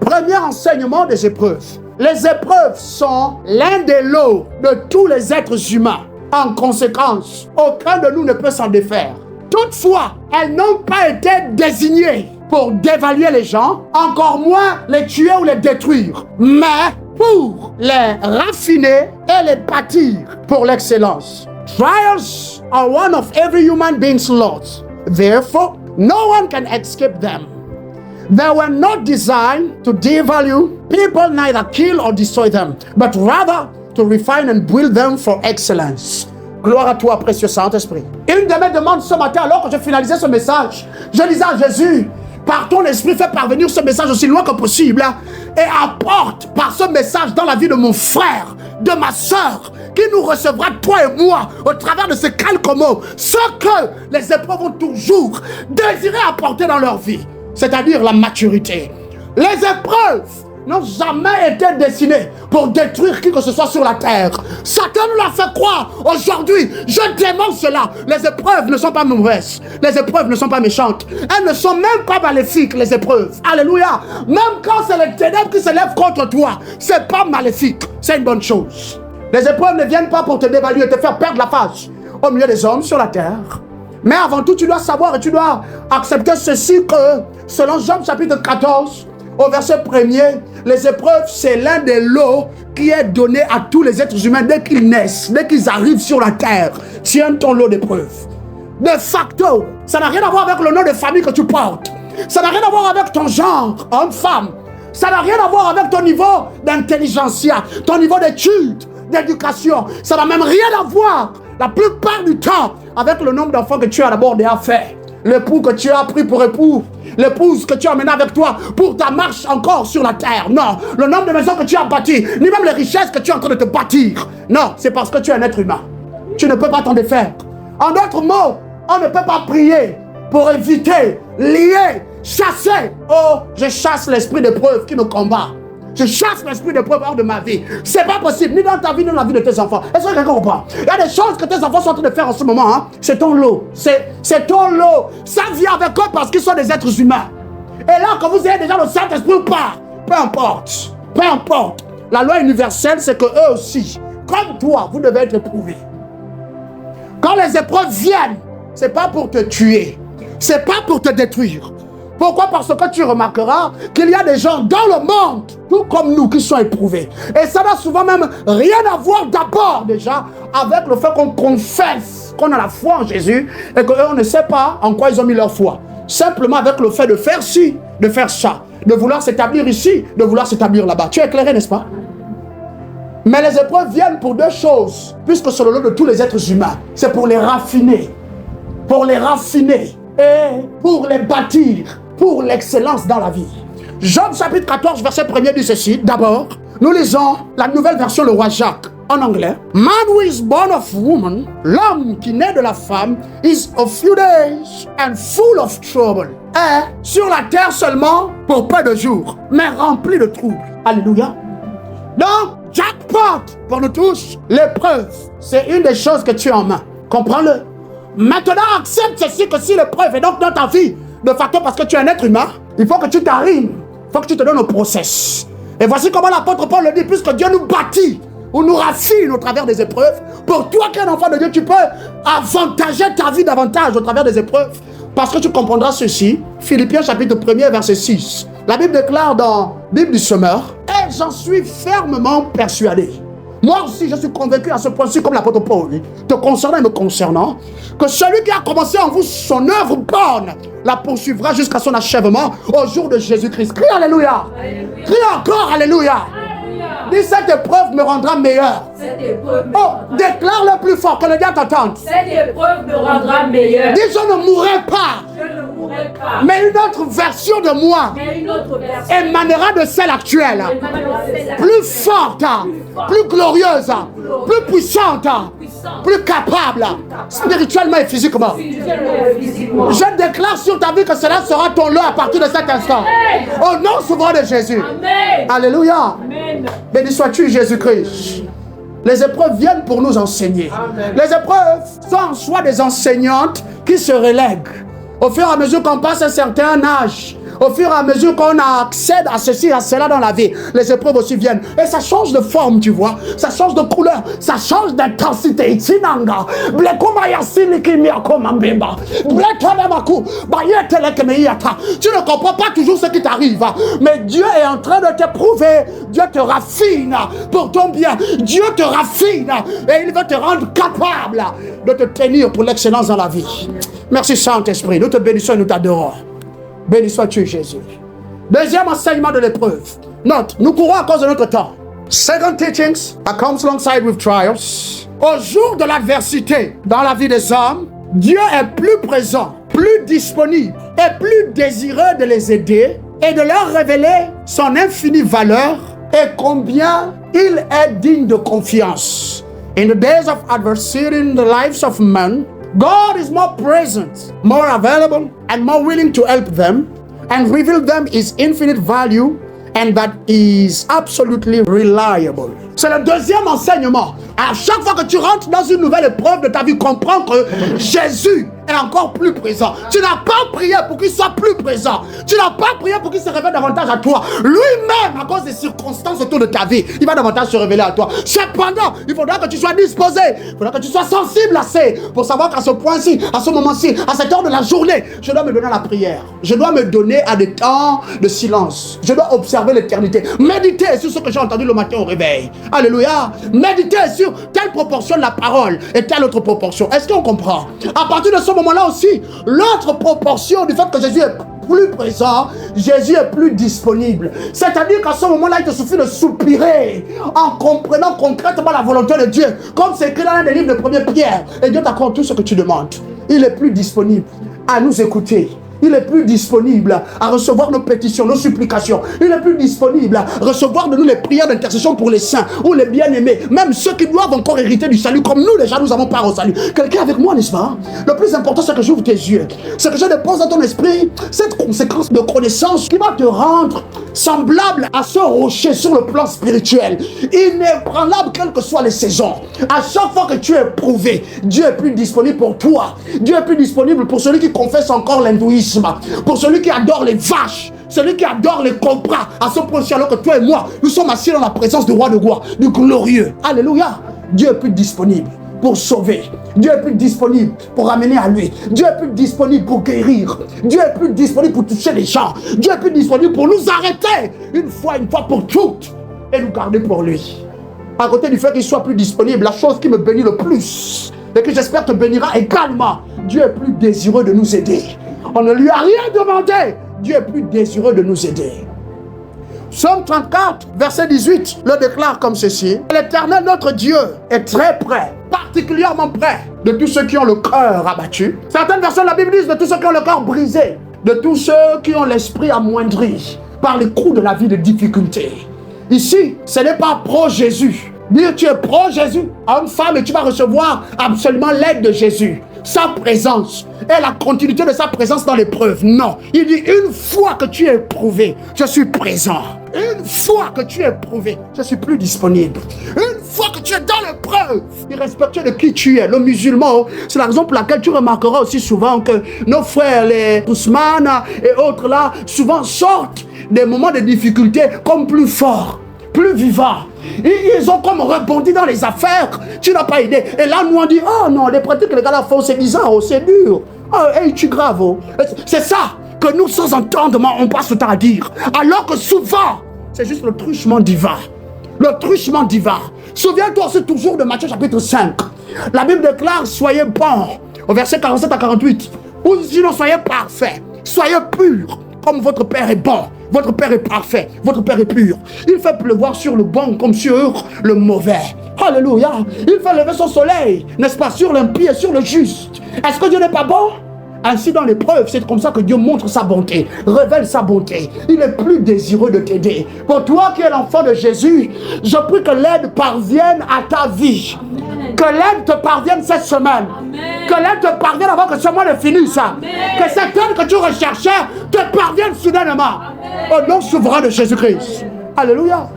Premier enseignement des épreuves. Les épreuves sont l'un des lots de tous les êtres humains. En conséquence, aucun de nous ne peut s'en défaire. Toutefois, elles n'ont pas été désignées pour dévaluer les gens, encore moins les tuer ou les détruire, mais pour les raffiner et les bâtir pour l'excellence. Trials are one of every human being's lots. Therefore, no one can escape them. They were not designed to devalue people, neither kill or destroy them, but rather to refine and build them for excellence. Gloire à toi, précieux Saint-Esprit. Une de mes demandes ce matin, alors que je finalisais ce message, je disais à Jésus, par ton esprit, fais parvenir ce message aussi loin que possible et apporte par ce message dans la vie de mon frère, de ma soeur, qui nous recevra, toi et moi, au travers de ces quelques mots, ce que les épreuves ont toujours désiré apporter dans leur vie, c'est-à-dire la maturité. Les épreuves n'ont jamais été destinées pour détruire qui que ce soit sur la terre. Satan nous l'a fait croire. Aujourd'hui, je démontre cela. Les épreuves ne sont pas mauvaises. Les épreuves ne sont pas méchantes. Elles ne sont même pas maléfiques, les épreuves. Alléluia. Même quand c'est les ténèbres qui se lèvent contre toi, c'est pas maléfique. C'est une bonne chose. Les épreuves ne viennent pas pour te dévaluer, te faire perdre la face au milieu des hommes sur la terre. Mais avant tout, tu dois savoir et tu dois accepter ceci que, selon Job chapitre 14, au verset 1er, les épreuves, c'est l'un des lots qui est donné à tous les êtres humains dès qu'ils naissent, dès qu'ils arrivent sur la terre. Tiens ton lot d'épreuves. De facto, ça n'a rien à voir avec le nom de famille que tu portes. Ça n'a rien à voir avec ton genre, homme-femme. Ça n'a rien à voir avec ton niveau d'intelligentsia, ton niveau d'études, d'éducation. Ça n'a même rien à voir, la plupart du temps, avec le nombre d'enfants que tu as d'abord déjà fait. L'époux que tu as pris pour époux, l'épouse que tu as emmené avec toi pour ta marche encore sur la terre. Non, le nombre de maisons que tu as bâties, ni même les richesses que tu es en train de te bâtir. Non, c'est parce que tu es un être humain. Tu ne peux pas t'en défaire. En d'autres mots, on ne peut pas prier pour éviter, lier, chasser. Oh, je chasse l'esprit d'épreuve qui me combat. Je chasse l'esprit d'épreuve hors de ma vie. C'est pas possible, ni dans ta vie, ni dans la vie de tes enfants. Est-ce que quelqu'un comprend? Il y a des choses que tes enfants sont en train de faire en ce moment. Hein? C'est ton lot. C'est ton lot. Ça vient avec eux parce qu'ils sont des êtres humains. Et là, quand vous avez déjà le Saint-Esprit ou pas, peu importe. Peu importe. La loi universelle, c'est que eux aussi, comme toi, vous devez être éprouvés. Quand les épreuves viennent, c'est pas pour te tuer. C'est pas pour te détruire. Pourquoi? Parce que tu remarqueras qu'il y a des gens dans le monde, tout comme nous, qui sont éprouvés. Et ça n'a souvent même rien à voir d'abord déjà avec le fait qu'on confesse qu'on a la foi en Jésus et qu'eux, on ne sait pas en quoi ils ont mis leur foi. Simplement avec le fait de faire ci, de faire ça, de vouloir s'établir ici, de vouloir s'établir là-bas. Tu es éclairé, n'est-ce pas? Mais les épreuves viennent pour deux choses, puisque c'est le lot de tous les êtres humains. C'est pour les raffiner. Pour les raffiner et pour les bâtir. Pour l'excellence dans la vie. Job chapitre 14, verset 1er dit ceci. D'abord, nous lisons la nouvelle version Le Roi Jacques en anglais. Man who is born of woman, l'homme qui naît de la femme, is of few days and full of trouble. Est sur la terre seulement pour peu de jours, mais rempli de troubles. Alléluia. Donc, jackpot pour nous tous. L'épreuve, c'est une des choses que tu as en main. Comprends-le. Maintenant, accepte ceci que si l'épreuve est donc dans ta vie, de facto, parce que tu es un être humain, il faut que tu t'arrimes, il faut que tu te donnes au process. Et voici comment l'apôtre Paul le dit, puisque Dieu nous bâtit, ou nous raffine au travers des épreuves. Pour toi qui es un enfant de Dieu, tu peux avantager ta vie davantage au travers des épreuves, parce que tu comprendras ceci. Philippiens chapitre 1er, verset 6. La Bible déclare dans la Bible du Semeur, et j'en suis fermement persuadé. Moi aussi, je suis convaincu à ce point-ci, comme l'apôtre Paul, te concernant et me concernant, que celui qui a commencé en vous son œuvre bonne la poursuivra jusqu'à son achèvement au jour de Jésus-Christ. Crie Alléluia. Crie encore Alléluia. Dis, cette épreuve me rendra meilleur. Déclare-le plus fort, que le diable t'entende. Cette épreuve me rendra meilleur. Dis, je ne mourrai pas. Je ne mourrai pas. Mais une autre version de moi émanera de celle actuelle. Plus forte, plus glorieuse, plus puissante, plus capable, spirituellement et physiquement. Je déclare sur ta vie que cela sera ton lot à partir de cet instant. Au nom souverain de Jésus. Amen. Alléluia. Amen. Béni sois-tu, Jésus-Christ. Les épreuves viennent pour nous enseigner. Amen. Les épreuves sont en soi des enseignantes qui se relèguent. Au fur et à mesure qu'on passe un certain âge, au fur et à mesure qu'on accède à ceci, à cela dans la vie, les épreuves aussi viennent. Et ça change de forme, tu vois. Ça change de couleur. Ça change d'intensité. Tu ne comprends pas toujours ce qui t'arrive. Mais Dieu est en train de te prouver. Dieu te raffine pour ton bien. Dieu te raffine. Et il veut te rendre capable de te tenir pour l'excellence dans la vie. Merci Saint-Esprit. Nous te bénissons et nous t'adorons. Béni sois-tu, Jésus. Deuxième enseignement de l'épreuve. Note, nous courons à cause de notre temps. Second teachings that comes alongside with trials. Au jour de l'adversité dans la vie des hommes, Dieu est plus présent, plus disponible et plus désireux de les aider et de leur révéler son infinie valeur et combien il est digne de confiance. In the days of adversity in the lives of men, God is more present, more available, and more willing to help them and reveal them His infinite value and that is absolutely reliable. C'est le deuxième enseignement. À chaque fois que tu rentres dans une nouvelle épreuve de ta vie, comprends que Jésus est encore plus présent. Tu n'as pas prié pour qu'il soit plus présent. Tu n'as pas prié pour qu'il se révèle davantage à toi. Lui-même, à cause des circonstances autour de ta vie, il va davantage se révéler à toi. Cependant, il faudra que tu sois disposé. Il faudra que tu sois sensible assez pour savoir qu'à ce point-ci, à ce moment-ci, à cette heure de la journée, je dois me donner à la prière. Je dois me donner à des temps de silence. Je dois observer l'éternité. Méditer sur ce que j'ai entendu le matin au réveil. Alléluia. Méditer sur telle proportion de la parole et telle autre proportion. Est-ce qu'on comprend? À partir de ce moment-là aussi, l'autre proportion du fait que Jésus est plus présent, Jésus est plus disponible. C'est-à-dire qu'à ce moment-là, il te suffit de soupirer en comprenant concrètement la volonté de Dieu. Comme c'est écrit dans l'un des livres de 1 Pierre. Et Dieu t'accorde tout ce que tu demandes. Il est plus disponible à nous écouter. Il est plus disponible à recevoir nos pétitions, nos supplications. Il est plus disponible à recevoir de nous les prières d'intercession pour les saints ou les bien-aimés. Même ceux qui doivent encore hériter du salut, comme nous déjà nous avons part au salut. Quelqu'un avec moi, n'est-ce pas? Le plus important, c'est que j'ouvre tes yeux. C'est que je dépose dans ton esprit cette conséquence de connaissance qui va te rendre semblable à ce rocher sur le plan spirituel. Inébranlable, quelles que soient les saisons. À chaque fois que tu es éprouvé, Dieu est plus disponible pour toi. Dieu est plus disponible pour celui qui confesse encore l'hindouisme. Pour celui qui adore les vaches, celui qui adore les cobras, à ce point alors que toi et moi, nous sommes assis dans la présence du roi de gloire, du glorieux. Alléluia. Dieu est plus disponible pour sauver. Dieu est plus disponible pour ramener à lui. Dieu est plus disponible pour guérir. Dieu est plus disponible pour toucher les gens. Dieu est plus disponible pour nous arrêter une fois pour toutes et nous garder pour lui. À côté du fait qu'il soit plus disponible, la chose qui me bénit le plus et que j'espère te bénira également, Dieu est plus désireux de nous aider. On ne lui a rien demandé. Dieu est plus désireux de nous aider. Psaume 34, verset 18, le déclare comme ceci. L'Éternel, notre Dieu, est très près, particulièrement près de tous ceux qui ont le cœur abattu. Certaines versions de la Bible disent de tous ceux qui ont le cœur brisé, de tous ceux qui ont l'esprit amoindri par les coups de la vie de difficulté. Ici, ce n'est pas pro-Jésus. Dire tu es pro-Jésus, homme, femme, et tu vas recevoir absolument l'aide de Jésus. Sa présence et la continuité de sa présence dans l'épreuve. Non, il dit une fois que tu es éprouvé, je suis présent. Une fois que tu es éprouvé, je suis plus disponible. Une fois que tu es dans l'épreuve, irrespectueux de qui tu es, le musulman, c'est la raison pour laquelle tu remarqueras aussi souvent que nos frères, les Ousmane et autres là, souvent sortent des moments de difficulté comme plus forts, plus vivants. Ils ont comme rebondi dans les affaires. Tu n'as pas aidé. Et là, nous on dit, oh non, les pratiques que les gars là font, c'est bizarre, oh, c'est dur. Oh, hey, tu grave. Oh. C'est ça. que nous, sans entendement, on passe le temps à dire. Alors que souvent, c'est juste le truchement divin. Le truchement divin. Souviens-toi aussi toujours de Matthieu chapitre 5. La Bible déclare, soyez bons, au verset 47 à 48. Ou sinon, soyez parfaits, soyez purs, comme votre Père est bon. Votre Père est parfait, votre Père est pur. Il fait pleuvoir sur le bon comme sur le mauvais. Alléluia. Il fait lever son soleil, n'est-ce pas, sur l'impie et sur le juste. Est-ce que Dieu n'est pas bon? Ainsi dans l'épreuve, c'est comme ça que Dieu montre sa bonté, révèle sa bonté. Il est plus désireux de t'aider. Pour toi qui es l'enfant de Jésus, je prie que l'aide parvienne à ta vie. Amen. Que l'aide te parvienne cette semaine. Amen. Que l'aide te parvienne avant que ce mois ne finisse. Amen. Que cette aide que tu recherchais te parvienne soudainement. Amen. Au nom souverain de Jésus-Christ. Alléluia.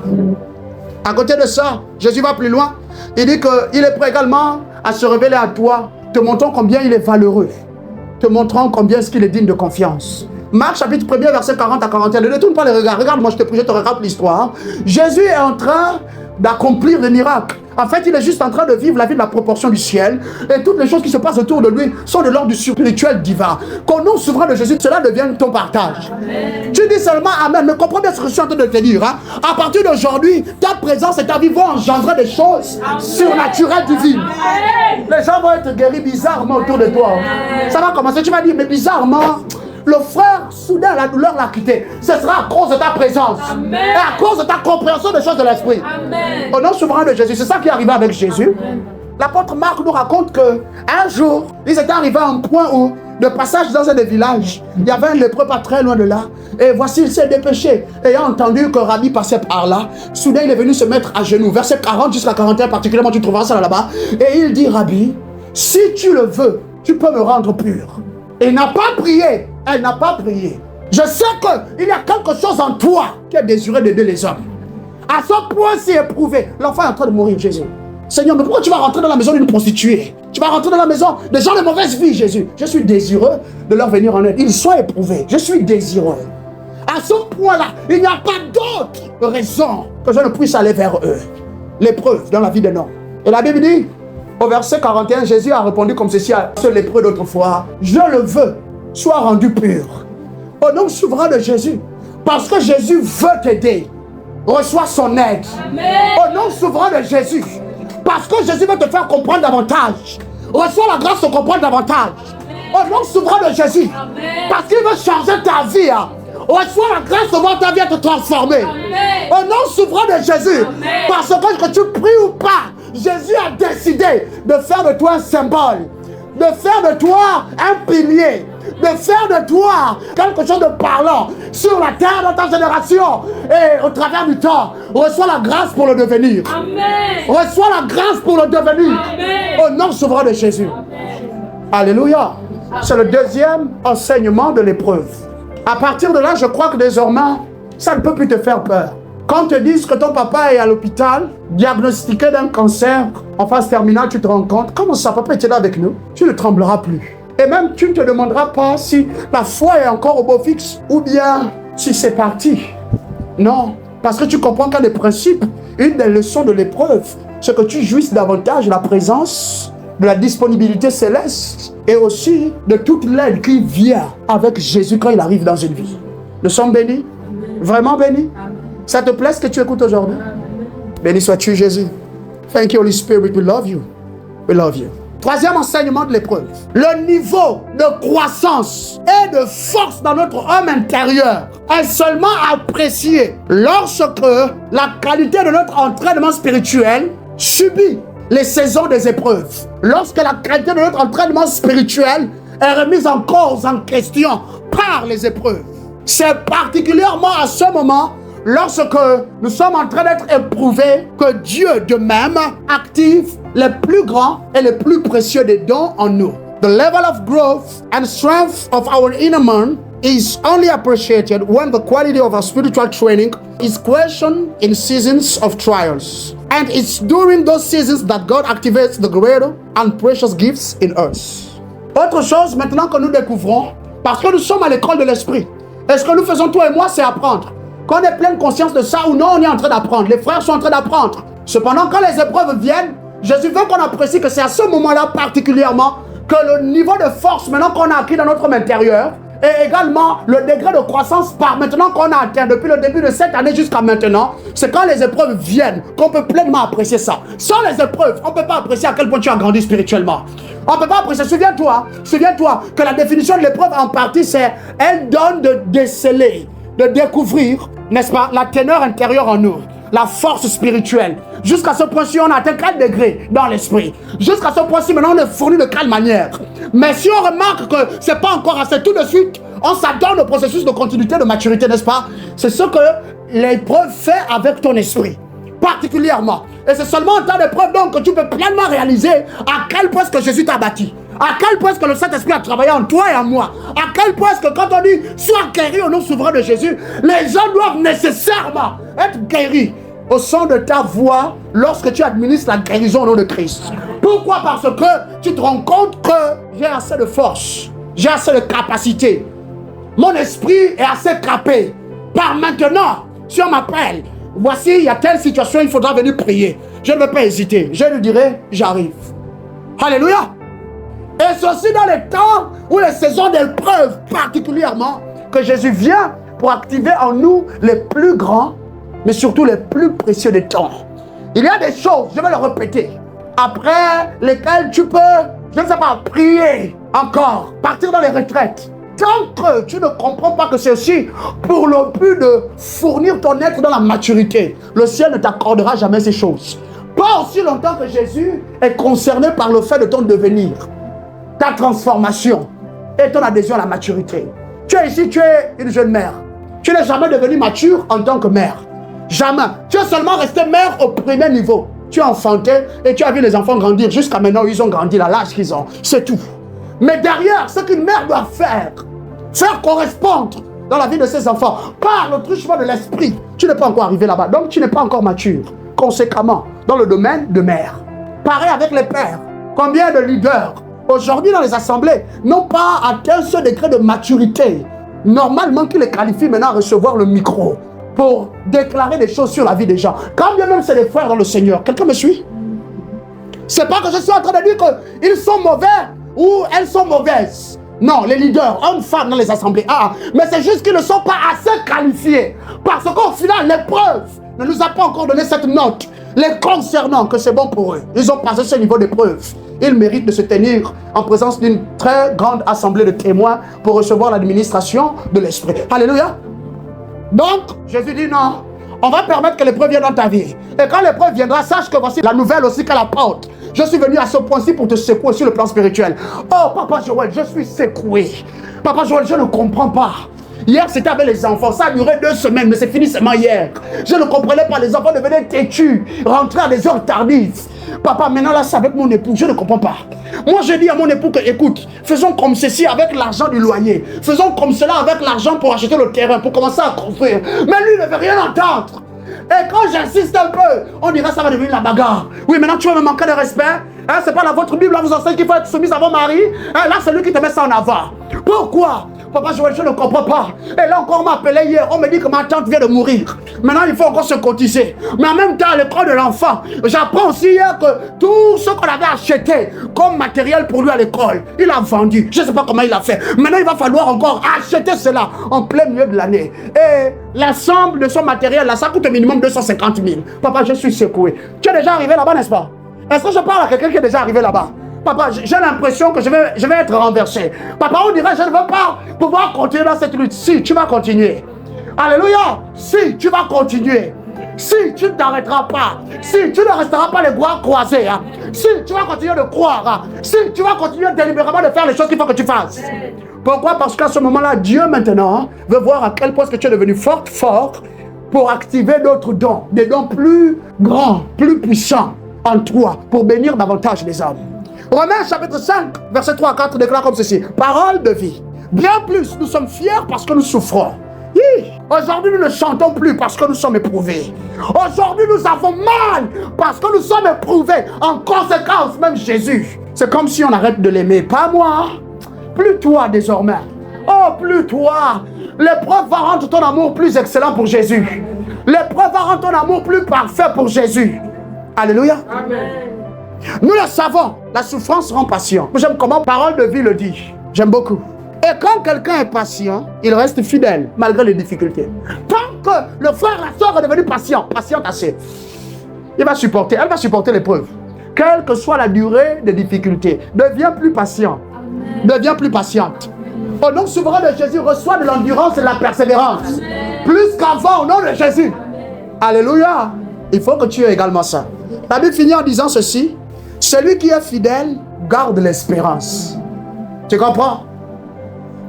À côté de ça, Jésus va plus loin. Il dit qu'il est prêt également à se révéler à toi, te montrant combien il est valeureux, te montrant combien est-ce qu'il est digne de confiance. Marc chapitre 1er, verset 40 à 41. Ne détourne pas les regards. Regarde-moi, je te raconte l'histoire. Jésus est en train d'accomplir des miracles. En fait, il est juste en train de vivre la vie de la proportion du ciel. Et toutes les choses qui se passent autour de lui sont de l'ordre du spirituel divin. Qu'au nom souverain de Jésus, cela devienne ton partage. Amen. Tu dis seulement Amen. Mais comprends bien ce que je suis en train de te dire. Hein? À partir d'aujourd'hui, ta présence et ta vie vont engendrer des choses surnaturelles divines. Amen. Les gens vont être guéris bizarrement autour de toi. Amen. Ça va commencer. Tu vas dire, mais bizarrement, le frère, soudain, la douleur l'a quitté. Ce sera à cause de ta présence. Amen. Et à cause de ta compréhension des choses de l'esprit. Au nom souverain de Jésus, c'est ça qui est arrivé avec Jésus. L'apôtre Marc nous raconte qu'un jour, ils étaient arrivés à un point où, de passage dans un des villages, il y avait un lépreux pas très loin de là. Et voici, il s'est dépêché. Ayant entendu que Rabbi passait par là, soudain, il est venu se mettre à genoux. Verset 40 jusqu'à 41, particulièrement, tu trouveras ça là-bas. Et il dit, Rabbi, si tu le veux, tu peux me rendre pur. Il n'a pas prié. Elle n'a pas prié. Je sais qu'il y a quelque chose en toi qui est désiré d'aider les hommes. À ce point, c'est éprouvé. L'enfant est en train de mourir, Jésus. Seigneur, mais pourquoi tu vas rentrer dans la maison d'une prostituée? Tu vas rentrer dans la maison des gens de mauvaise vie, Jésus. Je suis désireux de leur venir en aide. Ils soient éprouvés. Je suis désireux. À ce point-là, il n'y a pas d'autre raison que je ne puisse aller vers eux. L'épreuve dans la vie d'un homme. Et la Bible dit, au verset 41, Jésus a répondu comme ceci à ce lépreux d'autrefois. Je le veux. Sois rendu pur. Au nom souverain de Jésus. Parce que Jésus veut t'aider. Reçois son aide. Amen. Au nom souverain de Jésus. Parce que Jésus veut te faire comprendre davantage. Reçois la grâce de comprendre davantage. Amen. Au nom souverain de Jésus. Amen. Parce qu'il veut changer ta vie. Reçois la grâce de voir ta vie être transformée. Amen. Au nom souverain de Jésus. Amen. Parce que tu pries ou pas, Jésus a décidé de faire de toi un symbole. De faire de toi un pilier. De faire de toi quelque chose de parlant sur la terre dans ta génération et au travers du temps. Reçois la grâce pour le devenir. Amen. Reçois la grâce pour le devenir. Amen. Au nom souverain de Jésus. Amen. Alléluia. C'est le deuxième enseignement de l'épreuve. À partir de là, je crois que désormais, ça ne peut plus te faire peur. Quand on te dise que ton papa est à l'hôpital, diagnostiqué d'un cancer en phase terminale, tu te rends compte, comment ça, papa était là avec nous? Tu ne trembleras plus. Et même, tu ne te demanderas pas si la foi est encore au beau fixe ou bien si c'est parti. Non, parce que tu comprends qu'un des principes, une des leçons de l'épreuve, c'est que tu jouisses davantage de la présence, de la disponibilité céleste et aussi de toute l'aide qui vient avec Jésus quand il arrive dans une vie. Nous sommes bénis, vraiment bénis. Ça te plaît ce que tu écoutes aujourd'hui? Béni sois-tu, Jésus. Thank you, Holy Spirit. We love you. We love you. Troisième enseignement de l'épreuve. Le niveau de croissance et de force dans notre homme intérieur est seulement apprécié lorsque la qualité de notre entraînement spirituel subit les saisons des épreuves. Lorsque la qualité de notre entraînement spirituel est remise en cause, en question par les épreuves. C'est particulièrement à ce moment, lorsque nous sommes en train d'être éprouvés, que Dieu de même active les plus grands et les plus précieux des dons en nous. The level of growth and strength of our inner man is only appreciated when the quality of our spiritual training is questioned in seasons of trials. And it's during those seasons that God activates the greater and precious gifts in us. Autre chose maintenant que nous découvrons, parce que nous sommes à l'école de l'esprit, et ce que nous faisons toi et moi, c'est apprendre. Qu'on ait pleine conscience de ça ou non, on est en train d'apprendre. Les frères sont en train d'apprendre. Cependant, quand les épreuves viennent, Jésus veut qu'on apprécie que c'est à ce moment-là particulièrement que le niveau de force maintenant qu'on a acquis dans notre homme intérieur Et également, le degré de croissance par maintenant qu'on a atteint depuis le début de cette année jusqu'à maintenant, c'est quand les épreuves viennent qu'on peut pleinement apprécier ça. Sans les épreuves, on ne peut pas apprécier à quel point tu as grandi spirituellement. On ne peut pas apprécier. Souviens-toi que la définition de l'épreuve en partie, c'est elle donne de déceler, de découvrir, n'est-ce pas, la teneur intérieure en nous, la force spirituelle. Jusqu'à ce point-ci, on a atteint 4 degrés dans l'esprit. Jusqu'à ce point-ci, maintenant, on est fourni de quelle manière? Mais si on remarque que ce n'est pas encore assez, tout de suite, on s'adonne au processus de continuité, de maturité, n'est-ce pas? C'est ce que l'épreuve fait avec ton esprit, particulièrement. Et c'est seulement en temps d'épreuve donc que tu peux pleinement réaliser à quel point que Jésus t'a bâti. À quel point que le Saint-Esprit a travaillé en toi et en moi. À quel point que quand on dit « sois guéri au nom souverain de Jésus », les gens doivent nécessairement être guéris au son de ta voix lorsque tu administres la guérison au nom de Christ. Pourquoi? Parce que tu te rends compte que j'ai assez de force, j'ai assez de capacité. Mon esprit est assez capé. Par maintenant, si on m'appelle, voici, il y a telle situation, il faudra venir prier. Je ne vais pas hésiter. Je lui dirai, j'arrive. Alléluia. Et c'est aussi dans les temps ou les saisons d'épreuve particulièrement que Jésus vient pour activer en nous les plus grands, mais surtout les plus précieux des temps. Il y a des choses, je vais le répéter, après lesquelles tu peux, je ne sais pas, prier encore, partir dans les retraites. Tant que tu ne comprends pas que c'est aussi pour le but de fournir ton être dans la maturité, le ciel ne t'accordera jamais ces choses. Pas aussi longtemps que Jésus est concerné par le fait de ton devenir, ta transformation et ton adhésion à la maturité. Tu es ici, tu es une jeune mère. Tu n'es jamais devenue mature en tant que mère. Jamais. Tu es seulement resté mère au premier niveau. Tu as enfanté et tu as vu les enfants grandir. Jusqu'à maintenant, ils ont grandi à l'âge qu'ils ont. C'est tout. Mais derrière, ce qu'une mère doit faire correspondre dans la vie de ses enfants par le truchement de l'esprit. Tu n'es pas encore arrivé là-bas. Donc, tu n'es pas encore mature. Conséquemment, dans le domaine de mère. Pareil avec les pères. Combien de leaders aujourd'hui dans les assemblées n'ont pas atteint ce degré de maturité normalement qui les qualifie maintenant à recevoir le micro pour déclarer des choses sur la vie des gens. Quand bien même c'est des frères dans le Seigneur. Quelqu'un me suit? C'est pas que je suis en train de dire qu'ils sont mauvais ou elles sont mauvaises. Non, les leaders, hommes, femmes dans les assemblées. Mais c'est juste qu'ils ne sont pas assez qualifiés. Parce qu'au final, l'épreuve ne nous a pas encore donné cette note les concernant que c'est bon pour eux. Ils ont passé ce niveau d'épreuve. Ils méritent de se tenir en présence d'une très grande assemblée de témoins pour recevoir l'administration de l'esprit. Alléluia. Donc, Jésus dit non, on va permettre que l'épreuve vienne dans ta vie. Et quand l'épreuve viendra, sache que voici la nouvelle aussi qu'elle apporte. Je suis venu à ce point-ci pour te secouer sur le plan spirituel. Oh, Papa Joël, je suis secoué. Papa Joël, je ne comprends pas. Hier, c'était avec les enfants. Ça a duré 2 semaines, mais c'est fini seulement hier. Je ne comprenais pas. Les enfants devenaient têtus, rentraient à des heures tardives. Papa, maintenant là, c'est avec mon époux. Je ne comprends pas. Moi, je dis à mon époux que, écoute, faisons comme ceci avec l'argent du loyer. Faisons comme cela avec l'argent pour acheter le terrain, pour commencer à construire. Mais lui ne veut rien entendre. Et quand j'insiste un peu, on dirait que ça va devenir la bagarre. Oui, maintenant tu vas me manquer de respect. C'est pas votre Bible, là vous enseigne qu'il faut être soumise à vos maris. Là, c'est lui qui te met ça en avant. Pourquoi? Papa Joël, je ne comprends pas. Et là encore, on m'a appelé hier, on me dit que ma tante vient de mourir. Maintenant, il faut encore se cotiser. Mais en même temps, à l'école de l'enfant, j'apprends aussi hier que tout ce qu'on avait acheté comme matériel pour lui à l'école, il a vendu. Je ne sais pas comment il a fait. Maintenant, il va falloir encore acheter cela en plein milieu de l'année. Et l'ensemble de son matériel, là, ça coûte au minimum 250 000. Papa, je suis secoué. Tu es déjà arrivé là-bas, n'est-ce pas? Est-ce que je parle à quelqu'un qui est déjà arrivé là-bas? Papa, j'ai l'impression que je vais être renversé. Papa, on dirait je ne veux pas pouvoir continuer dans cette lutte. Si, tu vas continuer. Alléluia. Si, tu vas continuer. Si, tu ne t'arrêteras pas. Si, tu ne resteras pas les bras croisés. Si, tu vas continuer de croire. Si, tu vas continuer délibérément de faire les choses qu'il faut que tu fasses. Pourquoi? Parce qu'à ce moment-là, Dieu maintenant veut voir à quel point que tu es devenu fort pour activer d'autres dons. Des dons plus grands, plus puissants en toi pour bénir davantage les hommes. Romains chapitre 5, verset 3 à 4 déclare comme ceci. Parole de vie. Bien plus, nous sommes fiers parce que nous souffrons. Aujourd'hui, nous ne chantons plus parce que nous sommes éprouvés. Aujourd'hui, nous avons mal parce que nous sommes éprouvés. En conséquence, même Jésus. C'est comme si on arrête de l'aimer. Pas moi, plus toi désormais. Oh, plus toi. L'épreuve va rendre ton amour plus excellent pour Jésus. L'épreuve va rendre ton amour plus parfait pour Jésus. Alléluia. Amen. Nous le savons, la souffrance rend patient. J'aime comment Parole de vie le dit. J'aime beaucoup. Et Et quand quelqu'un est patient, il reste fidèle malgré les difficultés. Tant que le frère, la soeur est devenu patient assez, il va supporter, elle va supporter l'épreuve. Quelle que soit la durée des difficultés, deviens plus patient. Amen. Deviens plus patiente. Au nom souverain de Jésus, reçois de l'endurance et de la persévérance. Amen. Plus qu'avant, au nom de Jésus. Amen. Alléluia. Il faut que tu aies également ça. La Bible finit en disant ceci. Celui qui est fidèle garde l'espérance. Tu comprends?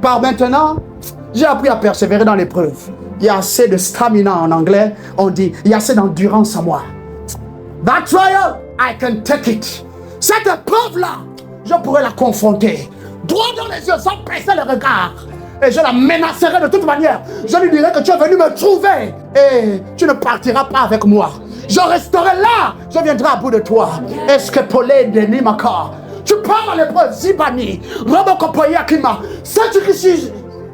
Par maintenant, j'ai appris à persévérer dans l'épreuve. Il y a assez de stamina en anglais. On dit, il y a assez d'endurance en moi. That trial, I can take it. Cette épreuve-là, je pourrais la confronter. Droit dans les yeux, sans baisser le regard. Et je la menacerai de toute manière. Je lui dirai que tu es venu me trouver. Et tu ne partiras pas avec moi. Je resterai là. Je viendrai à bout de toi. Est-ce que Paulé Denis Makar? Tu pars à l'épreuve, Zibani. Robokopoye Akima. Sais-tu qui suis-je?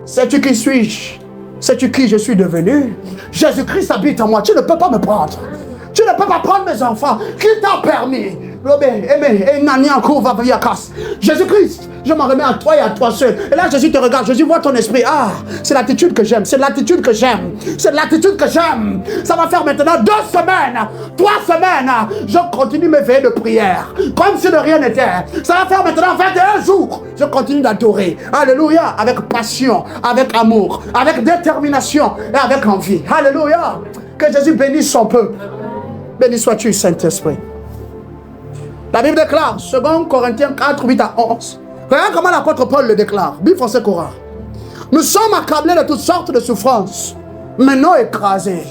Sais-tu qui suis-je? Sais-tu qui je suis devenu? Jésus-Christ habite en moi. Tu ne peux pas me prendre. Tu ne peux pas prendre mes enfants. Qui t'a permis? Jésus-Christ, je m'en remets à toi et à toi seul. Et là, Jésus te regarde. Jésus voit ton esprit. Ah, c'est l'attitude que j'aime. C'est l'attitude que j'aime. C'est l'attitude que j'aime. Ça va faire maintenant 2 semaines, 3 semaines. Je continue mes veillées de prière. Comme si de rien n'était. Ça va faire maintenant 21 jours. Je continue d'adorer. Alléluia. Avec passion, avec amour, avec détermination et avec envie. Alléluia. Que Jésus bénisse son peuple. Béni sois-tu, Saint-Esprit. La Bible déclare, 2 Corinthiens 4, 8 à 11. Regarde comment l'apôtre Paul le déclare. Bible français Coran. Nous sommes accablés de toutes sortes de souffrances, mais non écrasés.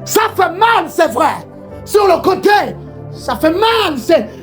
Ça fait mal, c'est vrai. Sur le côté, ça fait mal,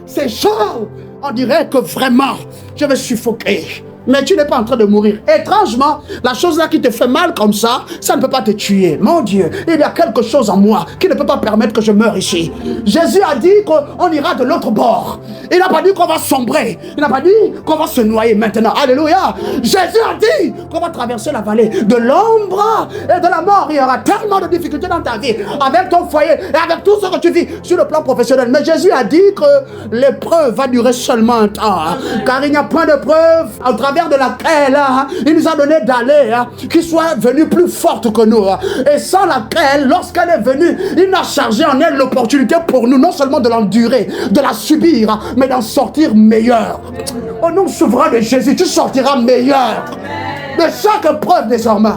c'est chaud. On dirait que vraiment, je vais suffoquer. Mais tu n'es pas en train de mourir. Étrangement, la chose là qui te fait mal comme ça ne peut pas te tuer. Mon Dieu, il y a quelque chose en moi qui ne peut pas permettre que je meure ici. Jésus a dit qu'on ira de l'autre bord. Il n'a pas dit qu'on va sombrer. Il n'a pas dit qu'on va se noyer maintenant. Alléluia. Jésus a dit qu'on va traverser la vallée de l'ombre et de la mort. Il y aura tellement de difficultés dans ta vie, avec ton foyer et avec tout ce que tu vis sur le plan professionnel. Mais Jésus a dit que l'épreuve va durer seulement un temps. Car il n'y a point de preuve au travers de laquelle il nous a donné d'aller, qui soit venue plus forte que nous, et sans laquelle, lorsqu'elle est venue, il a chargé en elle l'opportunité pour nous, non seulement de l'endurer, de la subir, mais d'en sortir meilleur. Au nom souverain de Jésus, tu sortiras meilleur de chaque épreuve désormais.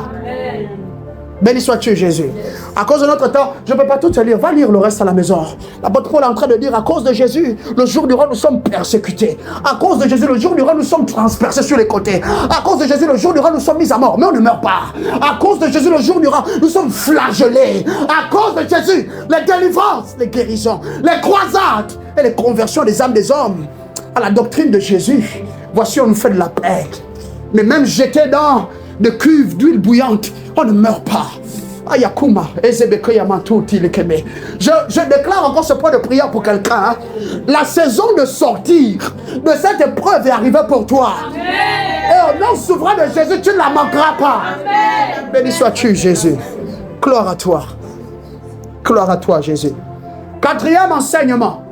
Béni sois-tu, Jésus. À cause de notre temps, je ne peux pas tout te lire. Va lire le reste à la maison. L'apôtre Paul est en train de dire, à cause de Jésus, le jour durant, nous sommes persécutés. À cause de Jésus, le jour durant, nous sommes transpercés sur les côtés. À cause de Jésus, le jour durant, nous sommes mis à mort. Mais on ne meurt pas. À cause de Jésus, le jour durant, nous sommes flagellés. À cause de Jésus, les délivrances, les guérisons, les croisades et les conversions des âmes des hommes à la doctrine de Jésus. Voici, on nous fait de la paix. Mais même jetés dans de cuves d'huile bouillante, on ne meurt pas. Je déclare encore ce point de prière pour quelqu'un. La saison de sortir de cette épreuve est arrivée pour toi. Amen. Et au nom souverain de Jésus, tu ne la manqueras pas. Amen. Béni sois-tu, Jésus. Gloire à toi. Gloire à toi, Jésus. 4e enseignement.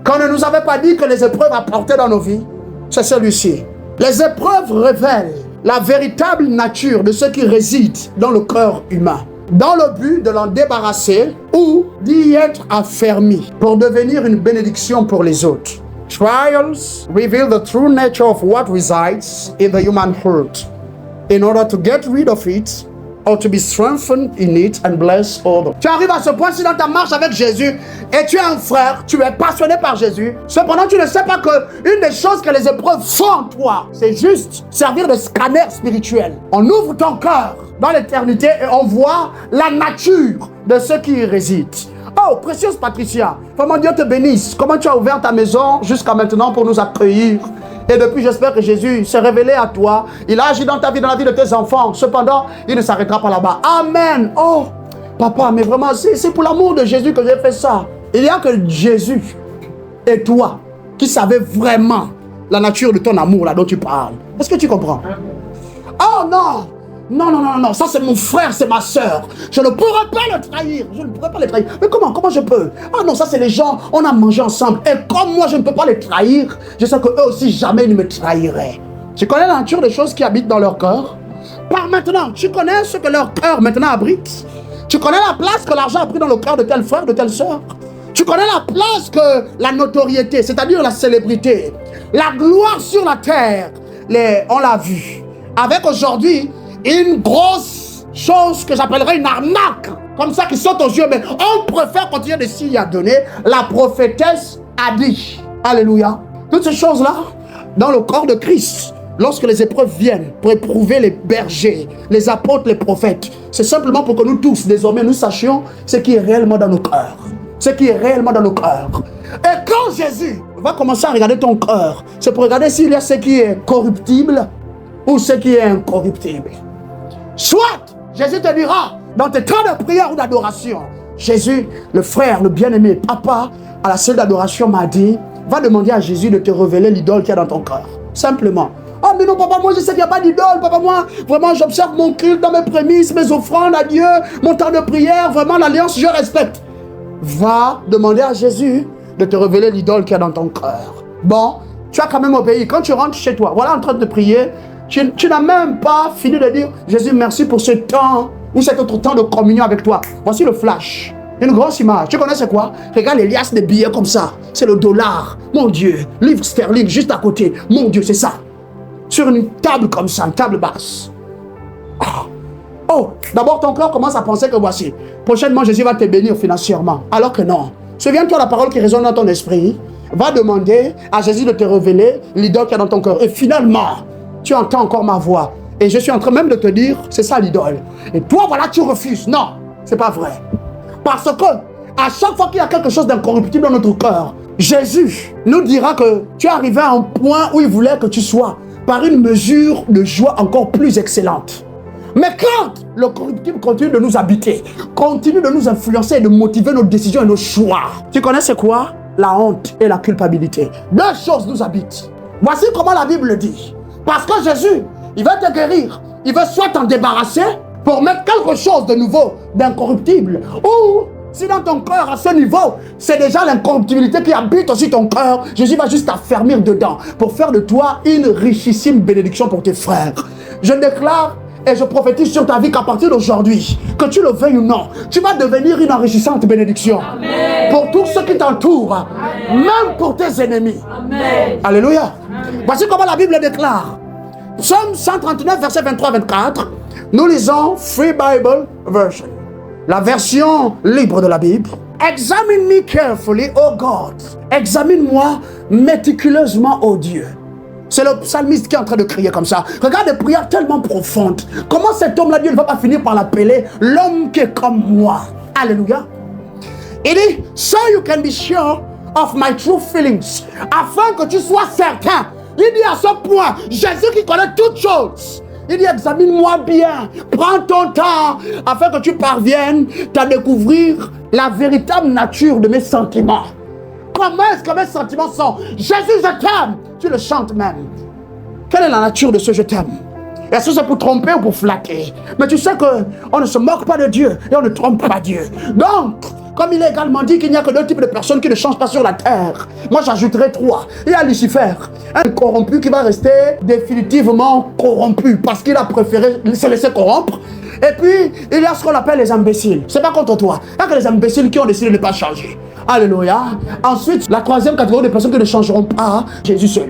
Qu'on ne nous avait pas dit que les épreuves apportaient dans nos vies, c'est celui-ci. Les épreuves révèlent la véritable nature de ce qui réside dans le cœur humain, dans le but de l'en débarrasser ou d'y être affermi pour devenir une bénédiction pour les autres. Trials reveal the true nature of what resides in the human heart in order to get rid of it or to be strengthened in it and bless others. Tu arrives à ce point-ci dans ta marche avec Jésus et tu es un frère, tu es passionné par Jésus. Cependant, tu ne sais pas que une des choses que les épreuves font en toi, c'est juste servir de scanner spirituel. On ouvre ton cœur dans l'éternité et on voit la nature de ce qui y réside. Oh, précieuse Patricia, comment Dieu te bénisse. Comment tu as ouvert ta maison jusqu'à maintenant pour nous accueillir. Et depuis, j'espère que Jésus s'est révélé à toi. Il a agi dans ta vie, dans la vie de tes enfants. Cependant, il ne s'arrêtera pas là-bas. Amen. Oh, papa, mais vraiment, c'est pour l'amour de Jésus que j'ai fait ça. Il n'y a que Jésus et toi qui savez vraiment la nature de ton amour là dont tu parles. Est-ce que tu comprends? Oh non! Non, ça c'est mon frère, c'est ma soeur. Je ne pourrais pas le trahir. Je ne pourrais pas les trahir. Mais comment je peux? Ah non, ça c'est les gens, on a mangé ensemble. Et comme moi je ne peux pas les trahir, je sais qu'eux aussi jamais ils ne me trahiraient. Tu connais la nature des choses qui habitent dans leur cœur? Par maintenant, tu connais ce que leur cœur maintenant abrite? Tu connais la place que l'argent a pris dans le cœur de tel frère, de telle sœur? Tu connais la place que la notoriété, c'est-à-dire la célébrité, la gloire sur la terre, on l'a vu. Avec aujourd'hui, une grosse chose que j'appellerais une arnaque, comme ça qui saute aux yeux, mais on préfère continuer de s'y adonner. La prophétesse a dit, alléluia, toutes ces choses-là, dans le corps de Christ, lorsque les épreuves viennent pour éprouver les bergers, les apôtres, les prophètes, c'est simplement pour que nous tous, désormais, nous sachions ce qui est réellement dans nos cœurs. Ce qui est réellement dans nos cœurs. Et quand Jésus va commencer à regarder ton cœur, c'est pour regarder s'il y a ce qui est corruptible ou ce qui est incorruptible. Soit, Jésus te dira, dans tes temps de prière ou d'adoration, Jésus, le frère, le bien-aimé, papa, à la salle d'adoration m'a dit, va demander à Jésus de te révéler l'idole qu'il y a dans ton cœur. Simplement. Oh mais non papa, moi je sais qu'il n'y a pas d'idole, papa, moi vraiment j'observe mon culte dans mes prémices, mes offrandes à Dieu, mon temps de prière, vraiment l'alliance je respecte. Va demander à Jésus de te révéler l'idole qu'il y a dans ton cœur. Bon, tu as quand même obéi. Quand tu rentres chez toi, voilà en train de prier, tu n'as même pas fini de dire Jésus merci pour ce temps ou cet autre temps de communion avec toi. Voici le flash. Une grosse image. Tu connais c'est quoi? Regarde les liasses de billets comme ça. C'est le dollar. Mon Dieu. Livre sterling juste à côté. Mon Dieu, c'est ça. Sur une table comme ça, une table basse. Oh, d'abord ton cœur commence à penser que voici. Prochainement, Jésus va te bénir financièrement. Alors que non. Souviens-toi la parole qui résonne dans ton esprit. Va demander à Jésus de te révéler l'idole qu'il y a dans ton cœur. Et finalement, tu entends encore ma voix. Et je suis en train même de te dire, c'est ça l'idole. Et toi, voilà, tu refuses. Non, c'est pas vrai. Parce que à chaque fois qu'il y a quelque chose d'incorruptible dans notre cœur, Jésus nous dira que tu es arrivé à un point où il voulait que tu sois par une mesure de joie encore plus excellente. Mais quand le corruptible continue de nous habiter, continue de nous influencer et de motiver nos décisions et nos choix, tu connais c'est quoi? La honte et la culpabilité. Deux choses nous habitent. Voici comment la Bible dit. Parce que Jésus, il va te guérir. Il veut soit t'en débarrasser pour mettre quelque chose de nouveau, d'incorruptible. Ou si dans ton cœur, à ce niveau, c'est déjà l'incorruptibilité qui habite aussi ton cœur, Jésus va juste t'affermir dedans pour faire de toi une richissime bénédiction pour tes frères. Je déclare et je prophétise sur ta vie qu'à partir d'aujourd'hui, que tu le veuilles ou non, tu vas devenir une enrichissante bénédiction. Amen. Pour tous ceux qui t'entourent, même pour tes ennemis. Amen. Alléluia. Amen. Voici comment la Bible déclare. Psaume 139, verset 23-24. Nous lisons Free Bible Version, la version libre de la Bible. Examine me carefully, O God. Examine-moi méticuleusement, ô Dieu. C'est le psalmiste qui est en train de crier comme ça. Regarde des prières tellement profondes. Comment cet homme-là, Dieu ne va pas finir par l'appeler l'homme qui est comme moi. Alléluia. Il dit, so you can be sure of my true feelings. Afin que tu sois certain. Il dit à ce point, Jésus qui connaît toutes choses. Il dit, examine-moi bien. Prends ton temps afin que tu parviennes à découvrir la véritable nature de mes sentiments. Comment est-ce que mes sentiments sont? Jésus, je t'aime. Tu le chantes même. Quelle est la nature de ce je t'aime? Est-ce que c'est pour tromper ou pour flatter? Mais tu sais qu'on ne se moque pas de Dieu et on ne trompe pas Dieu. Donc, comme il est également dit qu'il n'y a que deux types de personnes qui ne changent pas sur la terre, moi j'ajouterai trois. Il y a Lucifer, un corrompu qui va rester définitivement corrompu parce qu'il a préféré se laisser corrompre. Et puis, il y a ce qu'on appelle les imbéciles. C'est pas contre toi. Il n'y a que les imbéciles qui ont décidé de ne pas changer. Alléluia. Ensuite, la troisième catégorie de personnes qui ne changeront pas, Jésus seul.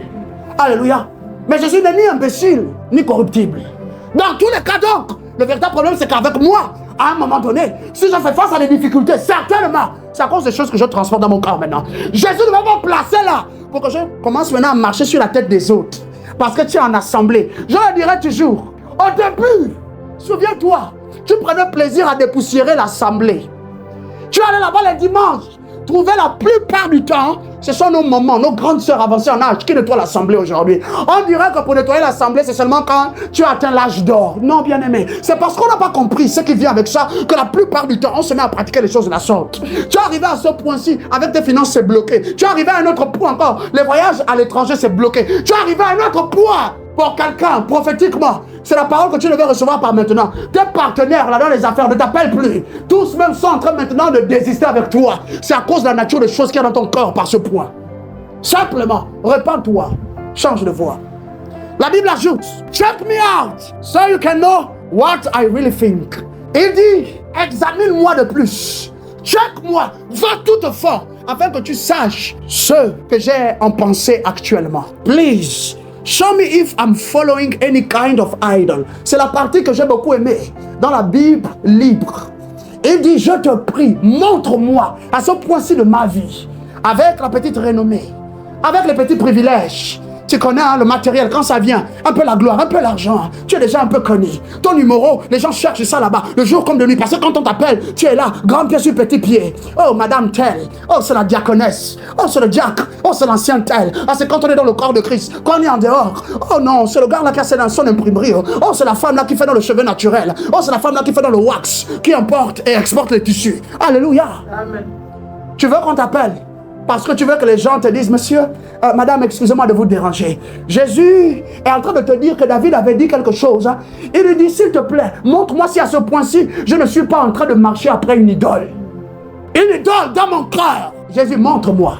Alléluia. Mais Jésus n'est ni imbécile, ni corruptible. Dans tous les cas donc, le véritable problème c'est qu'avec moi, à un moment donné, si je fais face à des difficultés, certainement, c'est à cause des choses que je transporte dans mon corps maintenant. Jésus ne va pas me placer là pour que je commence maintenant à marcher sur la tête des autres. Parce que tu es en assemblée. Je le dirai toujours. Au début, souviens-toi, tu prenais plaisir à dépoussiérer l'assemblée. Tu allais là-bas les dimanches. Trouver la plupart du temps, ce sont nos mamans, nos grandes sœurs avancées en âge qui nettoient l'assemblée aujourd'hui. On dirait que pour nettoyer l'assemblée, c'est seulement quand tu as atteint l'âge d'or. Non, bien aimé, c'est parce qu'on n'a pas compris ce qui vient avec ça que la plupart du temps, on se met à pratiquer les choses de la sorte. Tu es arrivé à ce point-ci, avec tes finances, c'est bloqué. Tu es arrivé à un autre point encore, les voyages à l'étranger, c'est bloqué. Tu es arrivé à un autre point. Pour quelqu'un, prophétiquement, c'est la parole que tu devais recevoir par maintenant. Tes partenaires là dans les affaires ne t'appellent plus. Tous même sont en train maintenant de désister avec toi. C'est à cause de la nature des choses qu'il y a dans ton corps par ce point. Simplement, répands-toi, change de voix. La Bible ajoute, check me out, so you can know what I really think. Il dit, examine-moi de plus. Check-moi, va tout au fond, afin que tu saches ce que j'ai en pensée actuellement. Please, show me if I'm following any kind of idol. C'est la partie que j'ai beaucoup aimée dans la Bible libre. Il dit, je te prie, montre-moi à ce point-ci de ma vie, avec la petite renommée, avec les petits privilèges. Tu connais hein, le matériel, quand ça vient, un peu la gloire, un peu l'argent, tu es déjà un peu connu. Ton numéro, les gens cherchent ça là-bas, le jour comme de nuit, parce que quand on t'appelle, tu es là, grand pied sur petit pied. Oh, madame telle, oh, c'est la diaconesse, oh, c'est le diacre, oh, c'est l'ancien tel. Ah, c'est quand on est dans le corps de Christ, quand on est en dehors. Oh non, c'est le gars là qui a dans son imprimerie. Oh, c'est la femme là qui fait dans le cheveu naturel. Oh, c'est la femme là qui fait dans le wax, qui importe et exporte les tissus. Alléluia. Amen. Tu veux qu'on t'appelle? Parce que tu veux que les gens te disent, monsieur, madame, excusez-moi de vous déranger. Jésus est en train de te dire que David avait dit quelque chose. Hein. Il lui dit, s'il te plaît, montre-moi si à ce point-ci, je ne suis pas en train de marcher après une idole. Une idole dans mon cœur. Jésus, montre-moi.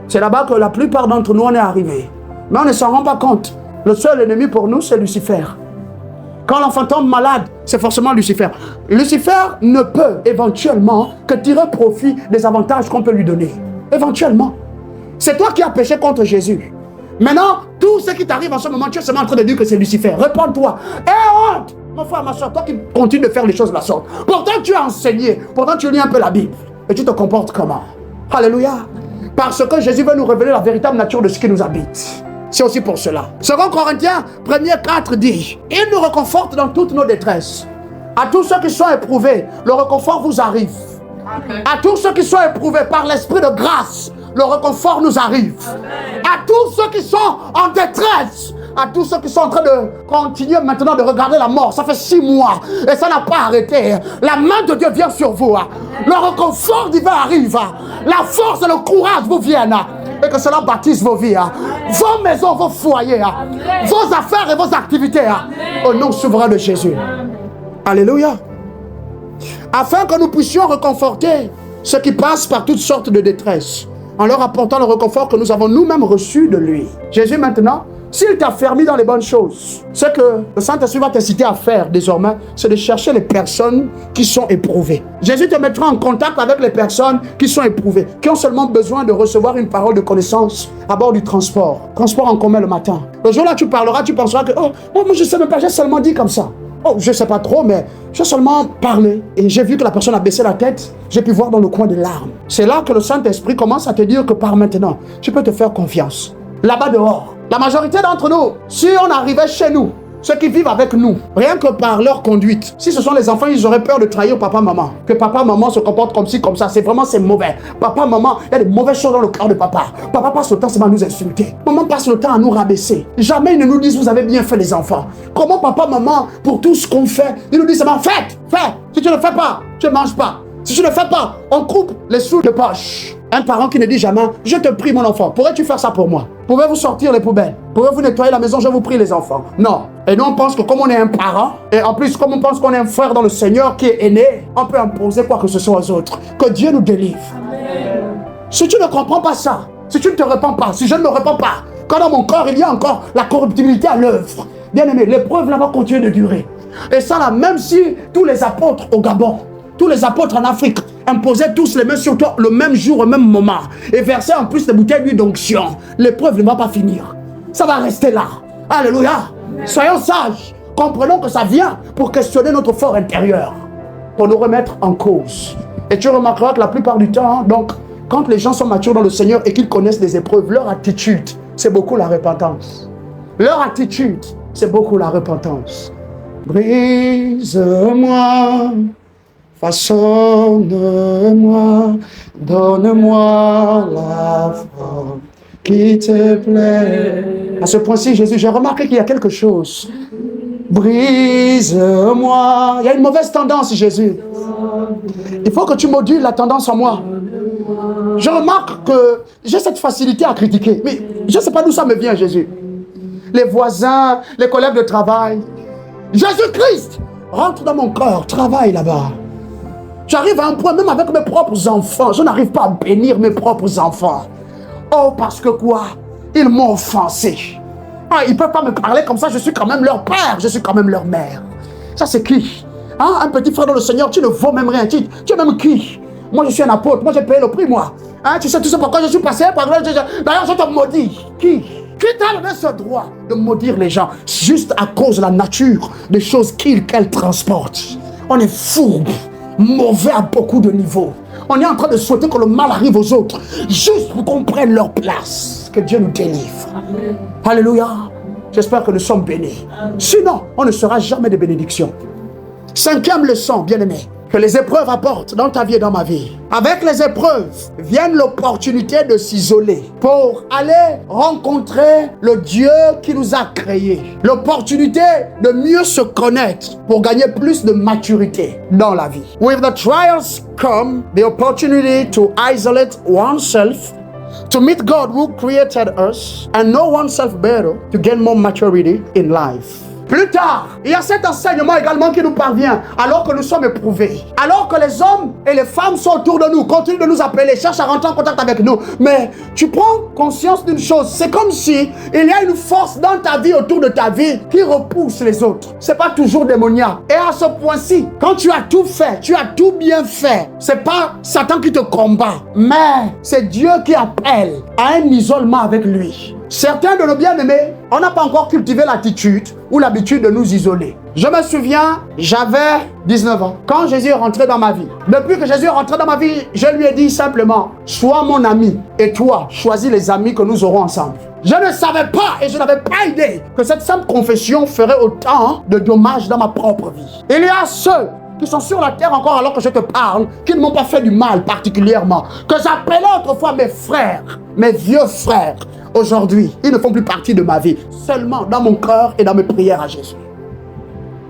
C'est là-bas que la plupart d'entre nous, on est arrivés. Mais on ne s'en rend pas compte. Le seul ennemi pour nous, c'est Lucifer. Quand l'enfant tombe malade, c'est forcément Lucifer. Lucifer ne peut éventuellement que tirer profit des avantages qu'on peut lui donner. Éventuellement. C'est toi qui as péché contre Jésus. Maintenant, tout ce qui t'arrive en ce moment, tu es seulement en train de dire que c'est Lucifer. Réponds-toi. Honte! Mon frère, ma soeur, toi qui continues de faire les choses de la sorte. Pourtant, tu as enseigné. Pourtant, tu lis un peu la Bible. Et tu te comportes comment? Alléluia. Parce que Jésus veut nous révéler la véritable nature de ce qui nous habite. C'est aussi pour cela. 2 Corinthiens 1er 4 dit, il nous réconforte dans toutes nos détresses. À tous ceux qui sont éprouvés, le réconfort vous arrive. À tous ceux qui sont éprouvés par l'esprit de grâce, le réconfort nous arrive. À tous ceux qui sont en détresse, à tous ceux qui sont en train de continuer maintenant de regarder la mort, ça fait 6 mois et ça n'a pas arrêté. La main de Dieu vient sur vous. Le réconfort divin arrive. La force et le courage vous viennent. Et que cela bâtisse vos vies. Vos maisons, vos foyers, vos affaires et vos activités. Au nom souverain de Jésus. Alléluia. Afin que nous puissions réconforter ceux qui passent par toutes sortes de détresse, en leur apportant le réconfort que nous avons nous-mêmes reçu de lui. Jésus maintenant, s'il t'a fermé dans les bonnes choses, ce que le Saint-Esprit va t'inciter à faire désormais, c'est de chercher les personnes qui sont éprouvées. Jésus te mettra en contact avec les personnes qui sont éprouvées, qui ont seulement besoin de recevoir une parole de connaissance à bord du transport en commun le matin. Le jour-là, tu parleras, tu penseras que, oh, moi je ne sais même pas, j'ai seulement dit comme ça. Oh, je ne sais pas trop, mais j'ai seulement parlé. Et j'ai vu que la personne a baissé la tête. J'ai pu voir dans le coin des larmes. C'est là que le Saint-Esprit commence à te dire que par maintenant, tu peux te faire confiance. Là-bas dehors, la majorité d'entre nous, si on arrivait chez nous, ceux qui vivent avec nous, rien que par leur conduite, si ce sont les enfants, ils auraient peur de trahir papa, maman. Que papa, maman se comporte comme ci, comme ça. C'est mauvais. Papa, maman, il y a des mauvaises choses dans le cœur de papa. Papa passe le temps seulement à nous insulter. Maman passe le temps à nous rabaisser. Jamais ils ne nous disent, vous avez bien fait les enfants. Comment papa, maman, pour tout ce qu'on fait, ils nous disent seulement, fais. Si tu ne fais pas, tu ne manges pas. Si tu ne fais pas, on coupe les sous de poche. Un parent qui ne dit jamais, je te prie mon enfant, pourrais-tu faire ça pour moi? Pouvez-vous sortir les poubelles? Pouvez-vous nettoyer la maison? Je vous prie les enfants. Non. Et nous on pense que comme on est un parent, et en plus comme on pense qu'on est un frère dans le Seigneur qui est aîné, on peut imposer quoi que ce soit aux autres. Que Dieu nous délivre. Amen. Si tu ne comprends pas ça, si tu ne te répands pas, si je ne me répands pas, quand dans mon corps il y a encore la corruptibilité à l'œuvre, bien aimé, l'épreuve là va continuer de durer. Et ça là, même si tous les apôtres au Gabon, tous les apôtres en Afrique imposaient tous les mains sur toi le même jour, au même moment, et versaient en plus des bouteilles d'huile d'onction, l'épreuve ne va pas finir. Ça va rester là. Alléluia. Soyons sages. Comprenons que ça vient pour questionner notre fort intérieur, pour nous remettre en cause. Et tu remarqueras que la plupart du temps, donc, quand les gens sont matures dans le Seigneur et qu'ils connaissent les épreuves, leur attitude, c'est beaucoup la repentance. Leur attitude, c'est beaucoup la repentance. Brise-moi, façonne-moi, donne-moi la forme qui te plaît. À ce point-ci, Jésus, j'ai remarqué qu'il y a quelque chose. Brise-moi. Il y a une mauvaise tendance, Jésus. Il faut que tu modules la tendance en moi. Je remarque que j'ai cette facilité à critiquer. Mais je ne sais pas d'où ça me vient, Jésus. Les voisins, les collègues de travail. Jésus-Christ, rentre dans mon cœur, travaille là-bas. J'arrive à un point, même avec mes propres enfants, je n'arrive pas à bénir mes propres enfants. Oh, parce que quoi? Ils m'ont offensé. Ah, ils ne peuvent pas me parler comme ça, je suis quand même leur père, je suis quand même leur mère. Ça c'est qui? Hein? Un petit frère dans le Seigneur, tu ne vaux même rien. Tu es même qui? Moi je suis un apôtre, moi j'ai payé le prix moi. Hein? Tu sais tout ça pourquoi je suis passé par là. D'ailleurs je te maudis. Qui t'a donné ce droit de maudire les gens juste à cause de la nature des choses qu'elles transportent? On est fourbe, mauvais à beaucoup de niveaux. On est en train de souhaiter que le mal arrive aux autres, juste pour qu'on prenne leur place. Que Dieu nous délivre. Amen. Alléluia. J'espère que nous sommes bénis. Amen. Sinon, on ne sera jamais de bénédiction. 5e leçon, bien-aimé, que les épreuves apportent dans ta vie et dans ma vie. Avec les épreuves viennent l'opportunité de s'isoler pour aller rencontrer le Dieu qui nous a créés. L'opportunité de mieux se connaître pour gagner plus de maturité dans la vie. With the trials come the opportunity to isolate oneself, to meet God who created us and know oneself better, to gain more maturity in life. Plus tard, il y a cet enseignement également qui nous parvient alors que nous sommes éprouvés. Alors que les hommes et les femmes sont autour de nous, continuent de nous appeler, cherchent à rentrer en contact avec nous. Mais tu prends conscience d'une chose, c'est comme si il y a une force dans ta vie, autour de ta vie, qui repousse les autres. C'est pas toujours démoniaque. Et à ce point-ci, quand tu as tout fait, tu as tout bien fait, c'est pas Satan qui te combat, mais c'est Dieu qui appelle à un isolement avec lui. Certains de nos bien-aimés, on n'a pas encore cultivé l'attitude ou l'habitude de nous isoler. Je me souviens, j'avais 19 ans, quand Jésus est rentré dans ma vie. Depuis que Jésus est rentré dans ma vie, je lui ai dit simplement, sois mon ami et toi, choisis les amis que nous aurons ensemble. Je ne savais pas et je n'avais pas idée que cette simple confession ferait autant de dommages dans ma propre vie. Il y a ceux qui sont sur la terre encore alors que je te parle, qui ne m'ont pas fait du mal particulièrement, que j'appelais autrefois mes frères, mes vieux frères. Aujourd'hui, ils ne font plus partie de ma vie, seulement dans mon cœur et dans mes prières à Jésus.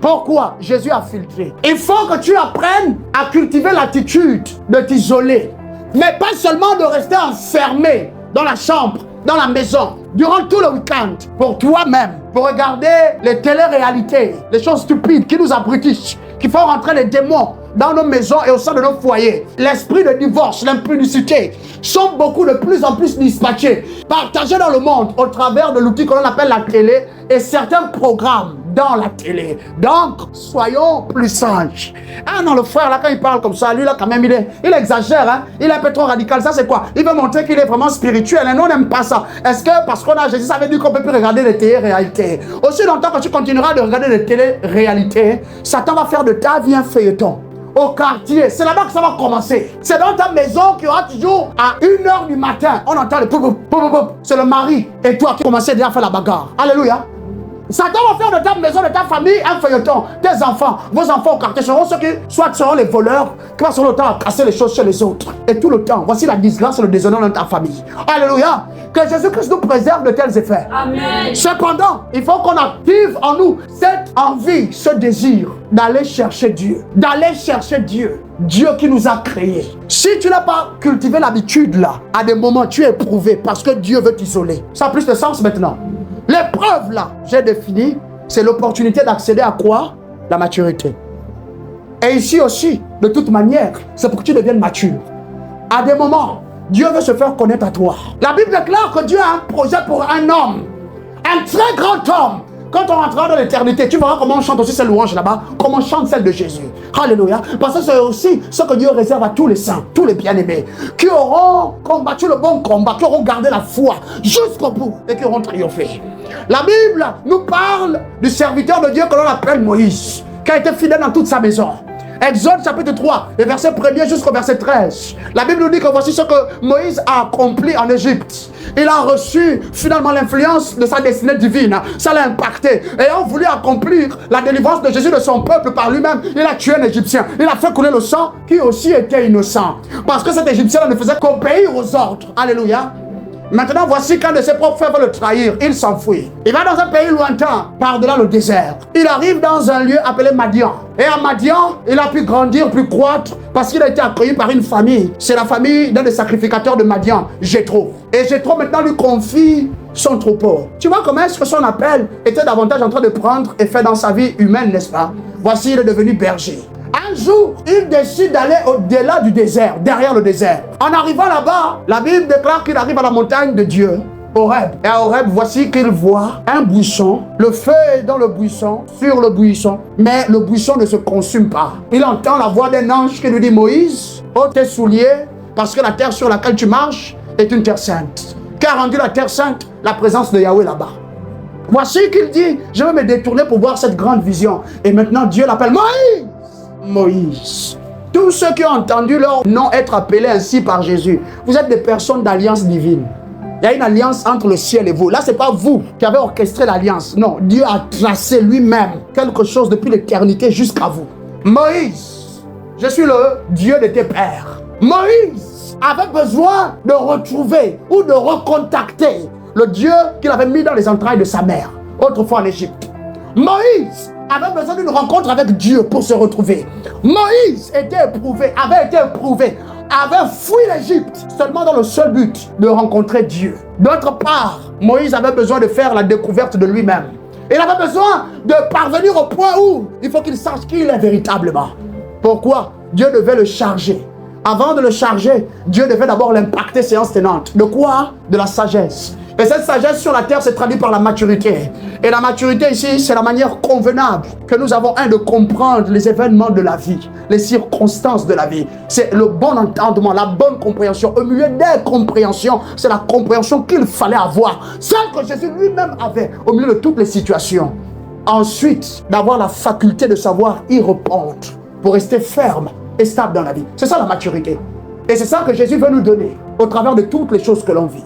Pourquoi? Jésus a filtré. Il faut que tu apprennes à cultiver l'attitude de t'isoler, mais pas seulement de rester enfermé dans la chambre, dans la maison, durant tout le week-end, pour toi-même, pour regarder les téléréalités, les choses stupides qui nous abrutissent, qui font rentrer les démons dans nos maisons et au sein de nos foyers. L'esprit de divorce, l'impudicité sont de plus en plus dispatchés, partagés dans le monde au travers de l'outil que l'on appelle la télé et certains programmes dans la télé. Donc, soyons plus sages. Ah non, le frère là, quand il parle comme ça, lui là quand même, il exagère, hein? Il est un peu trop radical. Ça c'est quoi? Il veut montrer qu'il est vraiment spirituel. Et nous on n'aime pas ça. Est-ce que parce qu'on a Jésus, ça veut dire qu'on ne peut plus regarder les télé-réalités? Aussi longtemps que tu continueras de regarder les télé-réalités, Satan va faire de ta vie un feuilleton. Au quartier, c'est là-bas que ça va commencer. C'est dans ta maison qu'il y aura toujours à 1h du matin, on entend le pou. C'est le mari et toi qui commencez déjà à faire la bagarre. Alléluia. Satan va faire de ta maison, de ta famille, un feuilleton. Tes enfants, vos enfants au quartier seront ceux qui, soit seront les voleurs, qui passeront le temps à casser les choses chez les autres. Et tout le temps, voici la disgrâce et le déshonneur dans ta famille. Alléluia. Que Jésus-Christ nous préserve de tels effets. Amen. Cependant, il faut qu'on active en nous cette envie, ce désir d'aller chercher Dieu. D'aller chercher Dieu. Dieu qui nous a créés. Si tu n'as pas cultivé l'habitude là, à des moments tu es éprouvé parce que Dieu veut t'isoler. Ça a plus de sens maintenant. L'épreuve là, j'ai défini, c'est l'opportunité d'accéder à quoi? La maturité. Et ici aussi, de toute manière, c'est pour que tu deviennes mature. À des moments, Dieu veut se faire connaître à toi. La Bible déclare que Dieu a un projet pour un homme. Un très grand homme. Quand on rentrera dans l'éternité, tu verras comment on chante aussi ces louanges là-bas, comment on chante celle de Jésus. Alléluia. Parce que c'est aussi ce que Dieu réserve à tous les saints, tous les bien-aimés, qui auront combattu le bon combat, qui auront gardé la foi jusqu'au bout et qui auront triomphé. La Bible nous parle du serviteur de Dieu que l'on appelle Moïse, qui a été fidèle dans toute sa maison. Exode chapitre 3, le verset 1er jusqu'au verset 13. La Bible nous dit que voici ce que Moïse a accompli en Égypte. Il a reçu finalement l'influence de sa destinée divine. Ça l'a impacté. Ayant voulu accomplir la délivrance de Jésus de son peuple par lui-même, il a tué un Égyptien. Il a fait couler le sang qui aussi était innocent. Parce que cet Égyptien ne faisait qu'obéir aux ordres. Alléluia. Maintenant, voici qu'un de ses propres frères veut le trahir. Il s'enfuit. Il va dans un pays lointain, par-delà le désert. Il arrive dans un lieu appelé Madian. Et à Madian, il a pu grandir, pu croître, parce qu'il a été accueilli par une famille. C'est la famille d'un des sacrificateurs de Madian, Jéthro. Et Jéthro maintenant lui confie son troupeau. Tu vois comment est-ce que son appel était davantage en train de prendre effet dans sa vie humaine, n'est-ce pas? Voici, il est devenu berger. Un jour, il décide d'aller au-delà du désert, derrière le désert. En arrivant là-bas, la Bible déclare qu'il arrive à la montagne de Dieu, Horeb. Et à Horeb, voici qu'il voit un buisson. Le feu est dans le buisson, sur le buisson, mais le buisson ne se consume pas. Il entend la voix d'un ange qui lui dit, Moïse, ôte tes souliers, parce que la terre sur laquelle tu marches est une terre sainte. Qu'a rendu la terre sainte? La présence de Yahweh là-bas. Voici qu'il dit, je vais me détourner pour voir cette grande vision. Et maintenant, Dieu l'appelle Moïse. Moïse. Tous ceux qui ont entendu leur nom être appelés ainsi par Jésus, vous êtes des personnes d'alliance divine. Il y a une alliance entre le ciel et vous. Là, ce n'est pas vous qui avez orchestré l'alliance. Non, Dieu a tracé lui-même quelque chose depuis l'éternité jusqu'à vous. Moïse, je suis le Dieu de tes pères. Moïse avait besoin de retrouver ou de recontacter le Dieu qu'il avait mis dans les entrailles de sa mère, autrefois en Égypte. Moïse avait besoin d'une rencontre avec Dieu pour se retrouver. Moïse avait été éprouvé, avait fui l'Égypte seulement dans le seul but de rencontrer Dieu. D'autre part, Moïse avait besoin de faire la découverte de lui-même. Il avait besoin de parvenir au point où il faut qu'il sache qui il est véritablement. Pourquoi? Dieu devait le charger. Avant de le charger, Dieu devait d'abord l'impacter séance tenante. De quoi? De la sagesse. Et cette sagesse sur la terre se traduit par la maturité. Et la maturité ici, c'est la manière convenable que nous avons, de comprendre les événements de la vie, les circonstances de la vie. C'est le bon entendement, la bonne compréhension. Au milieu des compréhensions, c'est la compréhension qu'il fallait avoir. Celle que Jésus lui-même avait au milieu de toutes les situations. Ensuite, d'avoir la faculté de savoir y répondre pour rester ferme et stable dans la vie. C'est ça la maturité. Et c'est ça que Jésus veut nous donner au travers de toutes les choses que l'on vit.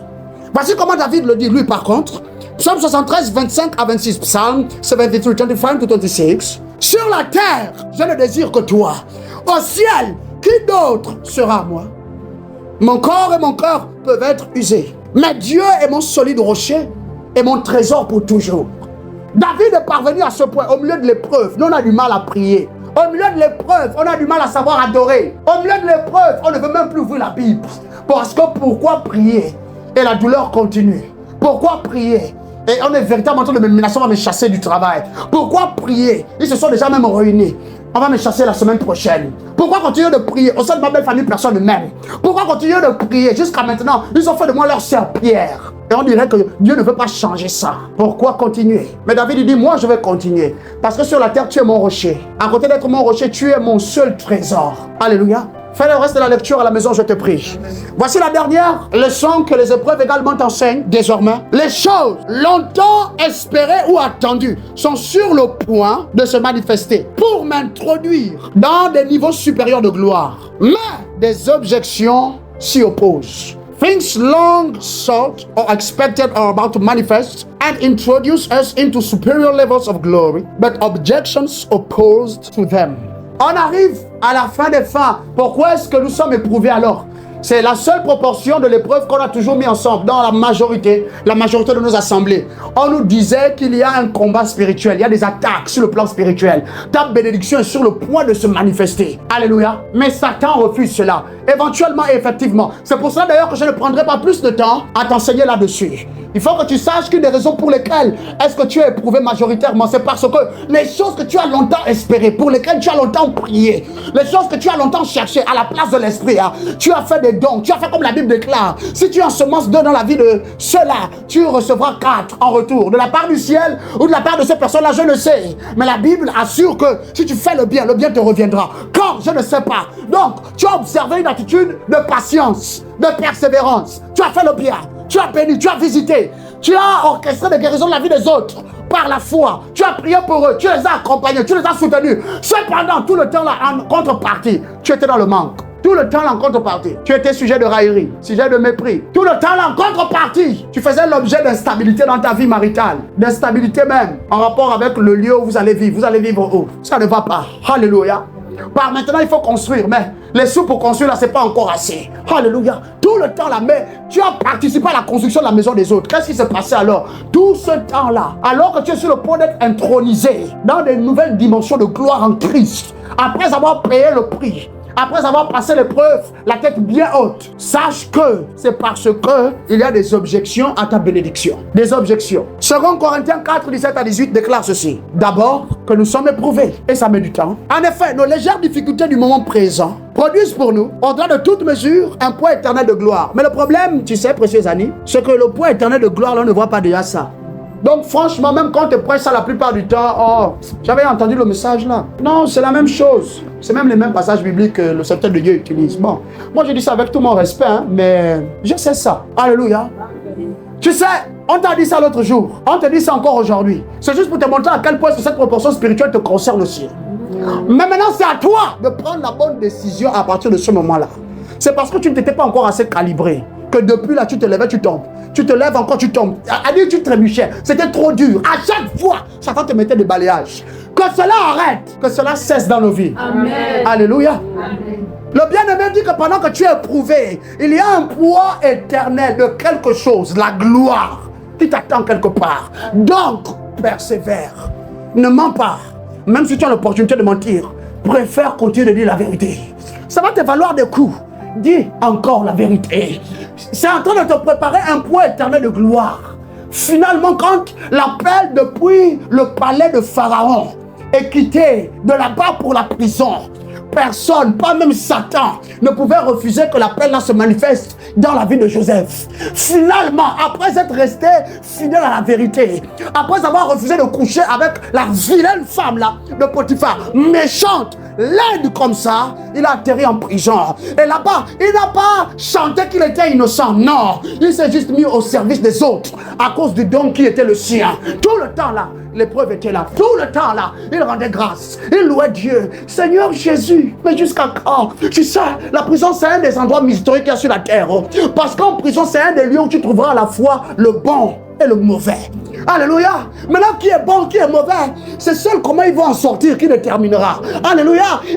Voici comment David le dit, lui par contre. Psaume 73, 25 à 26. Psalm 73, 25 to 26. Sur la terre, je ne désire que toi. Au ciel, qui d'autre sera moi? Mon corps et mon cœur peuvent être usés, mais Dieu est mon solide rocher et mon trésor pour toujours. David est parvenu à ce point, au milieu de l'épreuve. Nous, on a du mal à prier. Au milieu de l'épreuve, on a du mal à savoir adorer. Au milieu de l'épreuve, on ne veut même plus ouvrir la Bible. Parce que pourquoi prier? Et la douleur continue. Pourquoi prier? Et on est véritablement en train de me menacer, on va me chasser du travail. Pourquoi prier? Ils se sont déjà même réunis. On va me chasser la semaine prochaine. Pourquoi continuer de prier? Au sein de ma belle famille, personne ne m'aime. Pourquoi continuer de prier? Jusqu'à maintenant, ils ont fait de moi leur sœur Pierre. Et on dirait que Dieu ne veut pas changer ça. Pourquoi continuer? Mais David il dit, moi je vais continuer. Parce que sur la terre, tu es mon rocher. À côté d'être mon rocher, tu es mon seul trésor. Alléluia. Fais le reste de la lecture à la maison, je te prie. Voici la dernière leçon que les épreuves également t'enseignent désormais. Les choses longtemps espérées ou attendues sont sur le point de se manifester pour m'introduire dans des niveaux supérieurs de gloire. Mais des objections s'y opposent. Things long sought or expected are about to manifest and introduce us into superior levels of glory, but objections opposed to them. On arrive à la fin des fins. Pourquoi est-ce que nous sommes éprouvés alors? C'est la seule proportion de l'épreuve qu'on a toujours mis ensemble dans la majorité de nos assemblées. On nous disait qu'il y a un combat spirituel, il y a des attaques sur le plan spirituel. Ta bénédiction est sur le point de se manifester. Alléluia. Mais Satan refuse cela. Éventuellement et effectivement. C'est pour ça d'ailleurs que je ne prendrai pas plus de temps à t'enseigner là-dessus. Il faut que tu saches qu'une des raisons pour lesquelles est-ce que tu es éprouvé majoritairement, c'est parce que les choses que tu as longtemps espérées, pour lesquelles tu as longtemps prié, les choses que tu as longtemps cherchées à la place de l'esprit, hein, tu as fait des dons, tu as fait comme la Bible déclare. Si tu ensemences 2 dans la vie de ceux-là, tu recevras 4 en retour. De la part du ciel ou de la part de ces personnes-là, je ne sais. Mais la Bible assure que si tu fais le bien te reviendra. Quand? Je ne sais pas. Donc, tu as observé une attitude de patience, de persévérance. Tu as fait le bien. Tu as béni, tu as visité, tu as orchestré des guérisons de la vie des autres par la foi. Tu as prié pour eux, tu les as accompagnés, tu les as soutenus. Cependant, tout le temps là, en contrepartie, tu étais dans le manque. Tout le temps là, en contrepartie, tu étais sujet de raillerie, sujet de mépris. Tout le temps là, en contrepartie, tu faisais l'objet d'instabilité dans ta vie maritale. D'instabilité même, en rapport avec le lieu où vous allez vivre. Vous allez vivre où? Ça ne va pas. Alléluia. Par maintenant, il faut construire, mais les sous pour construire là, c'est pas encore assez. Alléluia. Tout le temps là, mais tu as participé à la construction de la maison des autres. Qu'est-ce qui s'est passé alors? Tout ce temps-là, alors que tu es sur le point d'être intronisé dans des nouvelles dimensions de gloire en Christ, après avoir payé le prix, après avoir passé l'épreuve, la tête bien haute, sache que c'est parce que il y a des objections à ta bénédiction. Des objections. 2 Corinthiens 4, 17 à 18 déclare ceci. D'abord, que nous sommes éprouvés, et ça met du temps. En effet, nos légères difficultés du moment présent produisent pour nous, au-delà de toute mesure, un poids éternel de gloire. Mais le problème, tu sais, précieux Annie, c'est que le poids éternel de gloire, là, on ne voit pas déjà ça. Donc franchement, même quand on te prêche ça la plupart du temps, oh, j'avais entendu le message là. Non, c'est la même chose. C'est même les mêmes passages bibliques que le serviteur de Dieu utilise. Bon, moi je dis ça avec tout mon respect, hein, mais je sais ça. Alléluia. Tu sais, on t'a dit ça l'autre jour. On te dit ça encore aujourd'hui. C'est juste pour te montrer à quel point cette proportion spirituelle te concerne aussi. Mais maintenant, c'est à toi de prendre la bonne décision à partir de ce moment-là. C'est parce que tu ne t'étais pas encore assez calibré que depuis là, tu te lèves, tu tombes. Tu te lèves encore, tu tombes. À dire, tu trébuchais. C'était trop dur. À chaque fois, Satan te mettait des balayages. Que cela arrête. Que cela cesse dans nos vies. Amen. Alléluia. Amen. Le bien-aimé dit que pendant que tu es éprouvé, il y a un poids éternel de quelque chose, la gloire, qui t'attend quelque part. Donc, persévère. Ne mens pas. Même si tu as l'opportunité de mentir, préfère continuer de dire la vérité. Ça va te valoir des coups. Dis encore la vérité. C'est en train de te préparer un poids éternel de gloire. Finalement, quand l'appel depuis le palais de Pharaon est quitté de là-bas pour la prison, personne, pas même Satan, ne pouvait refuser que l'appel là se manifeste dans la vie de Joseph. Finalement, après être resté fidèle à la vérité, après avoir refusé de coucher avec la vilaine femme là de Potiphar, méchante, laide comme ça, il a atterri en prison. Et là-bas, il n'a pas chanté qu'il était innocent. Non, il s'est juste mis au service des autres à cause du don qui était le sien. Tout le temps là, l'épreuve était là. Tout le temps là, il rendait grâce. Il louait Dieu. Seigneur Jésus, mais jusqu'à quand? Tu sais, la prison c'est un des endroits mystérieux qu'il y a sur la terre. Parce qu'en prison c'est un des lieux où tu trouveras à la fois le bon et le mauvais. Alléluia. Maintenant, qui est bon, qui est mauvais, c'est seul comment ils vont en sortir qui déterminera. Alléluia. Et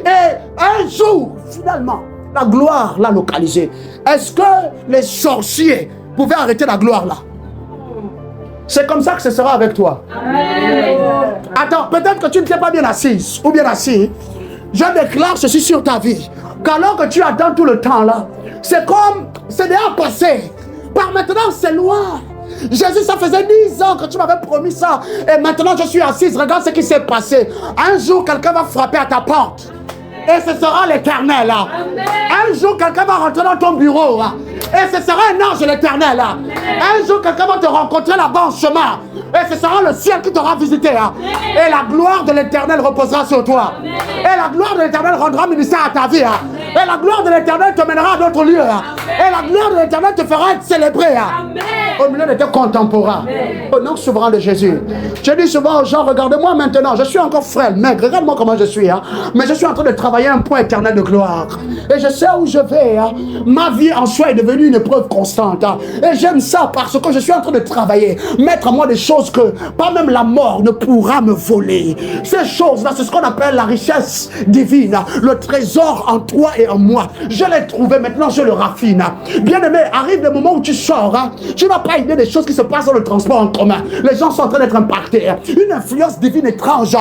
un jour, finalement, la gloire l'a localisé. Est-ce que les sorciers pouvaient arrêter la gloire là? C'est comme ça que ce sera avec toi. Amen. Attends, peut-être que tu ne t'es pas bien assise ou bien assis. Je déclare ceci sur ta vie. Qu'alors que tu attends tout le temps là, c'est comme, c'est déjà passé. Par maintenant, c'est loin. Jésus, ça faisait 10 ans que tu m'avais promis ça. Et maintenant, je suis assise. Regarde ce qui s'est passé. Un jour, quelqu'un va frapper à ta porte. Et ce sera l'Éternel. Un jour, quelqu'un va rentrer dans ton bureau. Et ce sera un ange de l'Éternel. Un jour, quelqu'un va te rencontrer là-bas en chemin. Et ce sera le ciel qui t'aura visité. Et la gloire de l'Éternel reposera sur toi. Et la gloire de l'Éternel rendra ministère à ta vie. Et la gloire de l'Éternel te mènera à d'autres lieux. Et la gloire de l'Éternel te fera être célébré au milieu de tes contemporains. Au nom souverain de Jésus. Je dis souvent aux gens, regardez-moi maintenant. Je suis encore frêle, maigre. Regarde-moi comment je suis. Mais je suis en train de travailler un point éternel de gloire. Et je sais où je vais. Ma vie en soi est devenue une épreuve constante. Et j'aime ça parce que je suis en train de travailler. Mettre en moi des choses que pas même la mort ne pourra me voler. Ces choses-là, c'est ce qu'on appelle la richesse divine. Le trésor en toi et en moi. Je l'ai trouvé, maintenant je le raffine. Bien aimé, arrive le moment où tu sors. Tu n'as pas idée des choses qui se passent dans le transport en commun. Les gens sont en train d'être impactés. Une influence divine étrange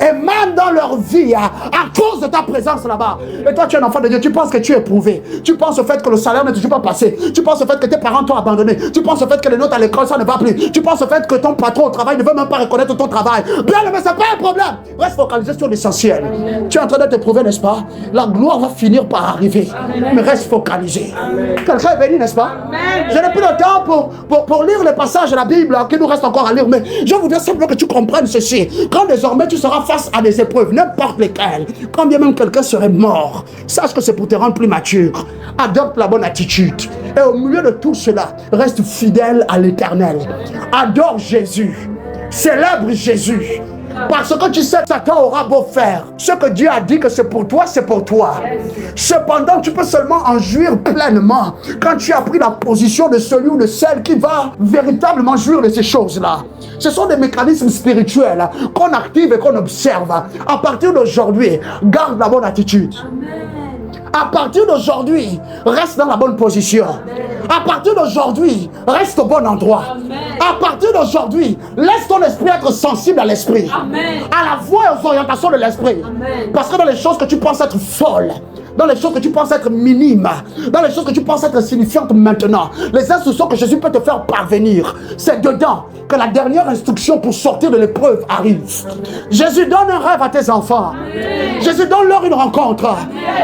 émane dans leur vie à cause de ta présence là-bas. Et toi, tu es un enfant de Dieu. Tu penses que tu es éprouvé. Tu penses au fait que le salaire n'est toujours pas passé. Tu penses au fait que tes parents t'ont abandonné. Tu penses au fait que les notes à l'école, ça ne va plus. Tu penses au fait que ton patron au travail ne veut même pas reconnaître ton travail. Bien, mais c'est pas un problème. Reste focalisé sur l'essentiel. Tu es en train de t'éprouver, n'est-ce pas? La gloire va finir par arriver. Mais reste focalisé. Quelqu'un est béni, n'est-ce pas? Je n'ai plus le temps pour lire les passages de la Bible qui nous reste encore à lire. Mais je voudrais simplement que tu comprennes ceci. Quand désormais tu seras face à des épreuves, n'importe lesquelles, quand bien même quelqu'un serait mort, sache que c'est pour te rendre plus mature. Adopte la bonne attitude. Et au milieu de tout cela, reste fidèle à l'Éternel. Adore Jésus. Célèbre Jésus. Parce que tu sais, Satan aura beau faire ce que Dieu a dit que c'est pour toi, c'est pour toi. Cependant, tu peux seulement en jouir pleinement quand tu as pris la position de celui ou de celle qui va véritablement jouir de ces choses-là. Ce sont des mécanismes spirituels qu'on active et qu'on observe. À partir d'aujourd'hui, garde la bonne attitude. À partir d'aujourd'hui, reste dans la bonne position. À partir d'aujourd'hui, reste au bon endroit. À partir d'aujourd'hui, laisse ton esprit être sensible à l'esprit. À la voix et aux orientations de l'esprit. Parce que dans les choses que tu penses être folles, dans les choses que tu penses être minimes, dans les choses que tu penses être insignifiantes maintenant, les instructions que Jésus peut te faire parvenir, c'est dedans que la dernière instruction pour sortir de l'épreuve arrive. Jésus donne un rêve à tes enfants. Jésus donne leur une rencontre.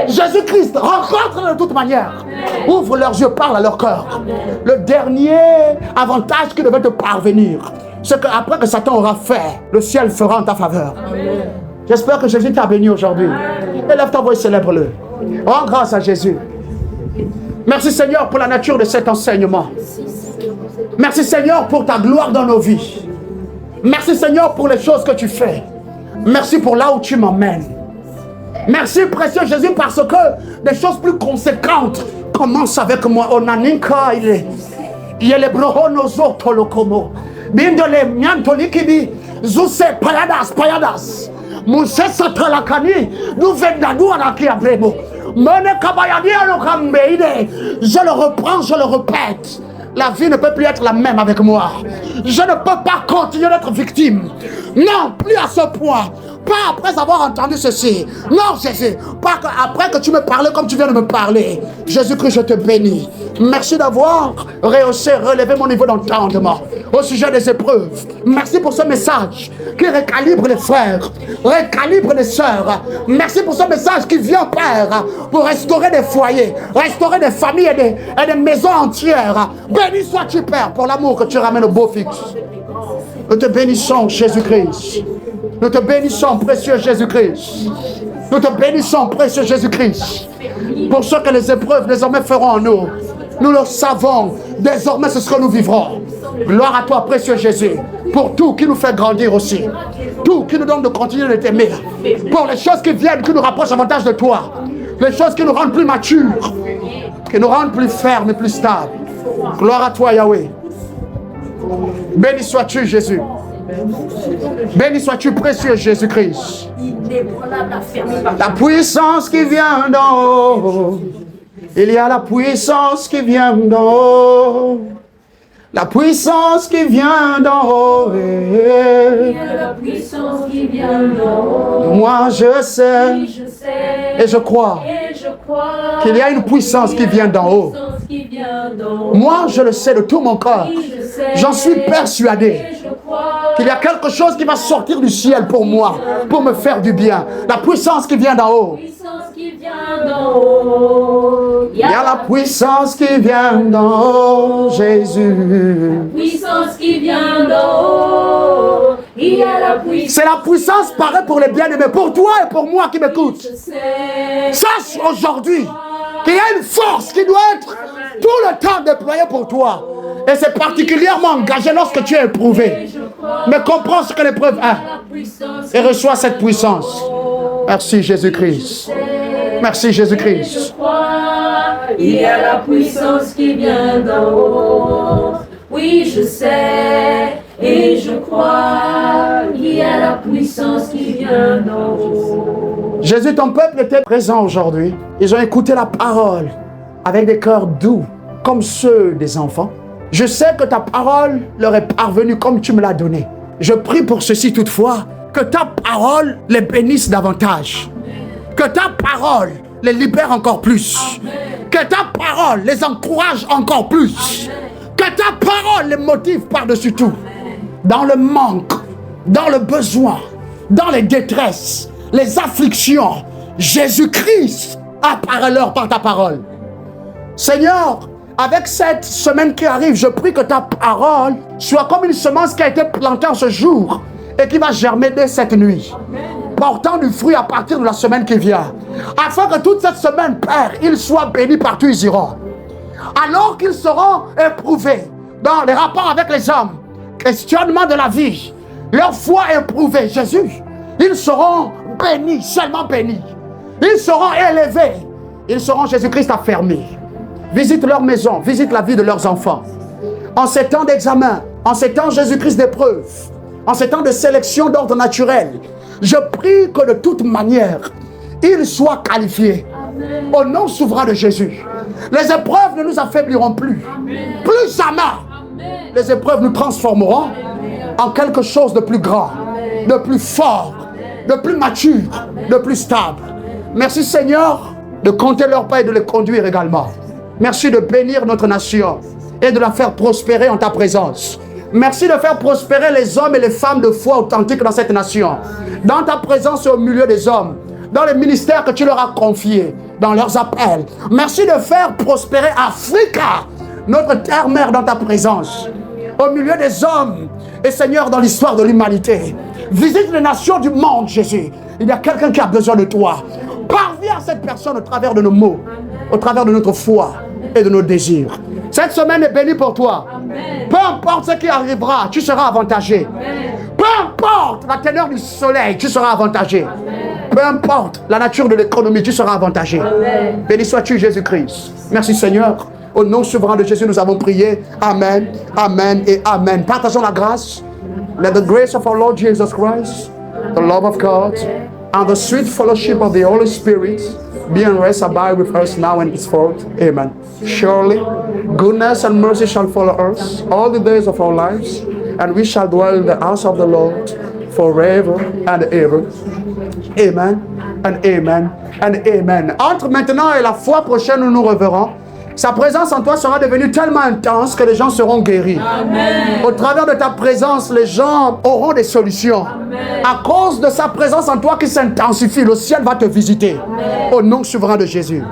Jésus-Christ rencontre de toute manière. Ouvre leurs yeux, parle à leur cœur. Le dernier avantage qui devait te parvenir, c'est qu'après que Satan aura fait, le ciel fera en ta faveur. J'espère que Jésus t'a béni aujourd'hui. Élève ta voix et célèbre-le. Rends grâce à Jésus. Merci Seigneur pour la nature de cet enseignement. Merci Seigneur pour ta gloire dans nos vies. Merci Seigneur pour les choses que tu fais. Merci pour là où tu m'emmènes. Merci précieux Jésus parce que des choses plus conséquentes commencent avec moi. Onaninka il est le brohonozo tolokomo. Bindole miantolikibi zuse payadas. Moussessa talakani nous vendadou anaki abremo. Mone kabayadi alokambeide. Je le reprends, je le répète. La vie ne peut plus être la même avec moi. Je ne peux pas continuer d'être victime. Non, plus à ce point. Pas après avoir entendu ceci. Non, Jésus. Pas après que tu me parlais comme tu viens de me parler. Jésus-Christ, je te bénis. Merci d'avoir rehaussé, relevé mon niveau d'entendement au sujet des épreuves. Merci pour ce message qui récalibre les frères, récalibre les sœurs. Merci pour ce message qui vient, Père, pour restaurer des foyers, restaurer des familles et des maisons entières. Béni sois-tu, Père, pour l'amour que tu ramènes au beau fixe. Nous te bénissons, Jésus-Christ. Nous te bénissons, précieux Jésus-Christ. Nous te bénissons, précieux Jésus-Christ. Pour ce que les épreuves désormais feront en nous. Nous le savons. Désormais, c'est ce que nous vivrons. Gloire à toi, précieux Jésus. Pour tout qui nous fait grandir aussi. Tout qui nous donne de continuer de t'aimer. Pour les choses qui viennent, qui nous rapprochent davantage de toi. Les choses qui nous rendent plus matures. Qui nous rendent plus fermes et plus stables. Gloire à toi, Yahweh. Béni sois-tu, Jésus. Béni sois-tu, précieux Jésus-Christ. La puissance qui vient d'en haut. Il y a la puissance qui vient d'en haut. La puissance qui vient d'en haut. Il y a la puissance qui vient d'en haut. Moi je sais. Oui, je sais. Et je crois. Qu'il y a une puissance qui vient d'en haut. Moi je le sais de tout mon cœur. J'en suis persuadé qu'il y a quelque chose qui va sortir du ciel pour moi, pour me faire du bien. La puissance qui vient d'en haut. Il y a la puissance qui vient d'en haut, Jésus. Puissance qui vient d'en haut. Il y a la puissance. C'est la puissance pareille pour les bien-aimés, pour toi et pour moi qui m'écoute. Sache aujourd'hui qu'il y a une force qui doit être tout le temps déployée pour toi. Et c'est particulièrement engagé lorsque tu es éprouvé. Mais comprends ce que l'épreuve a. Et reçois cette puissance. Merci Jésus-Christ. Merci Jésus-Christ. Il y a la puissance qui vient d'en haut. Oui, je sais et je crois. Il y a la puissance qui vient d'en haut. Jésus, ton peuple était présent aujourd'hui. Ils ont écouté la parole avec des cœurs doux, comme ceux des enfants. Je sais que ta parole leur est parvenue comme tu me l'as donnée. Je prie pour ceci toutefois, que ta parole les bénisse davantage. Que ta parole les libère encore plus. Que ta parole les encourage encore plus. Que ta parole les motive par-dessus tout. Dans le manque, dans le besoin, dans les détresses, les afflictions, Jésus-Christ apparaît-leur par ta parole. Seigneur, avec cette semaine qui arrive, je prie que ta parole soit comme une semence qui a été plantée en ce jour et qui va germer dès cette nuit, portant du fruit à partir de la semaine qui vient. Afin que toute cette semaine, Père, ils soient bénis partout où ils iront. Alors qu'ils seront éprouvés dans les rapports avec les hommes, questionnement de la vie, leur foi éprouvée, Jésus, ils seront bénis, seulement bénis. Ils seront élevés. Ils seront Jésus-Christ affermis. Visite leur maison, visite la vie de leurs enfants. En ces temps d'examen, en ces temps Jésus-Christ d'épreuve, en ces temps de sélection d'ordre naturel, je prie que de toute manière, ils soient qualifiés. Amen. Au nom souverain de Jésus. Les épreuves ne nous affaibliront plus. Amen. Plus jamais. Les épreuves nous transformeront en quelque chose de plus grand, de plus fort, de plus mature, de plus stable. Merci Seigneur de compter leurs pas et de les conduire également. Merci de bénir notre nation et de la faire prospérer en ta présence. Merci de faire prospérer les hommes et les femmes de foi authentiques dans cette nation. Dans ta présence et au milieu des hommes, dans les ministères que tu leur as confiés, dans leurs appels. Merci de faire prospérer Africa, notre terre-mère, dans ta présence. Au milieu des hommes et Seigneur, dans l'histoire de l'humanité. Visite les nations du monde, Jésus. Il y a quelqu'un qui a besoin de toi. Parviens à cette personne au travers de nos mots, au travers de notre foi et de nos désirs. Cette semaine est bénie pour toi. Amen. Peu importe ce qui arrivera, tu seras avantagé. Amen. Peu importe la teneur du soleil, tu seras avantagé. Amen. Peu importe la nature de l'économie, tu seras avantagé. Amen. Béni sois-tu, Jésus-Christ. Merci, Seigneur. Au nom souverain de Jésus, nous avons prié. Amen, amen et amen. Partageons la grâce. Let the grace of our Lord Jesus Christ, the love of God, and the sweet fellowship of the Holy Spirit be and rest abide with us now and henceforth. Amen. Surely, goodness and mercy shall follow us all the days of our lives, and we shall dwell in the house of the Lord forever and ever. Amen, and amen, and amen. Entre maintenant et la fois prochaine, nous nous reverrons. Sa présence en toi sera devenue tellement intense que les gens seront guéris. Amen. Au travers de ta présence, les gens auront des solutions. Amen. À cause de sa présence en toi qui s'intensifie, le ciel va te visiter. Amen. Au nom souverain de Jésus.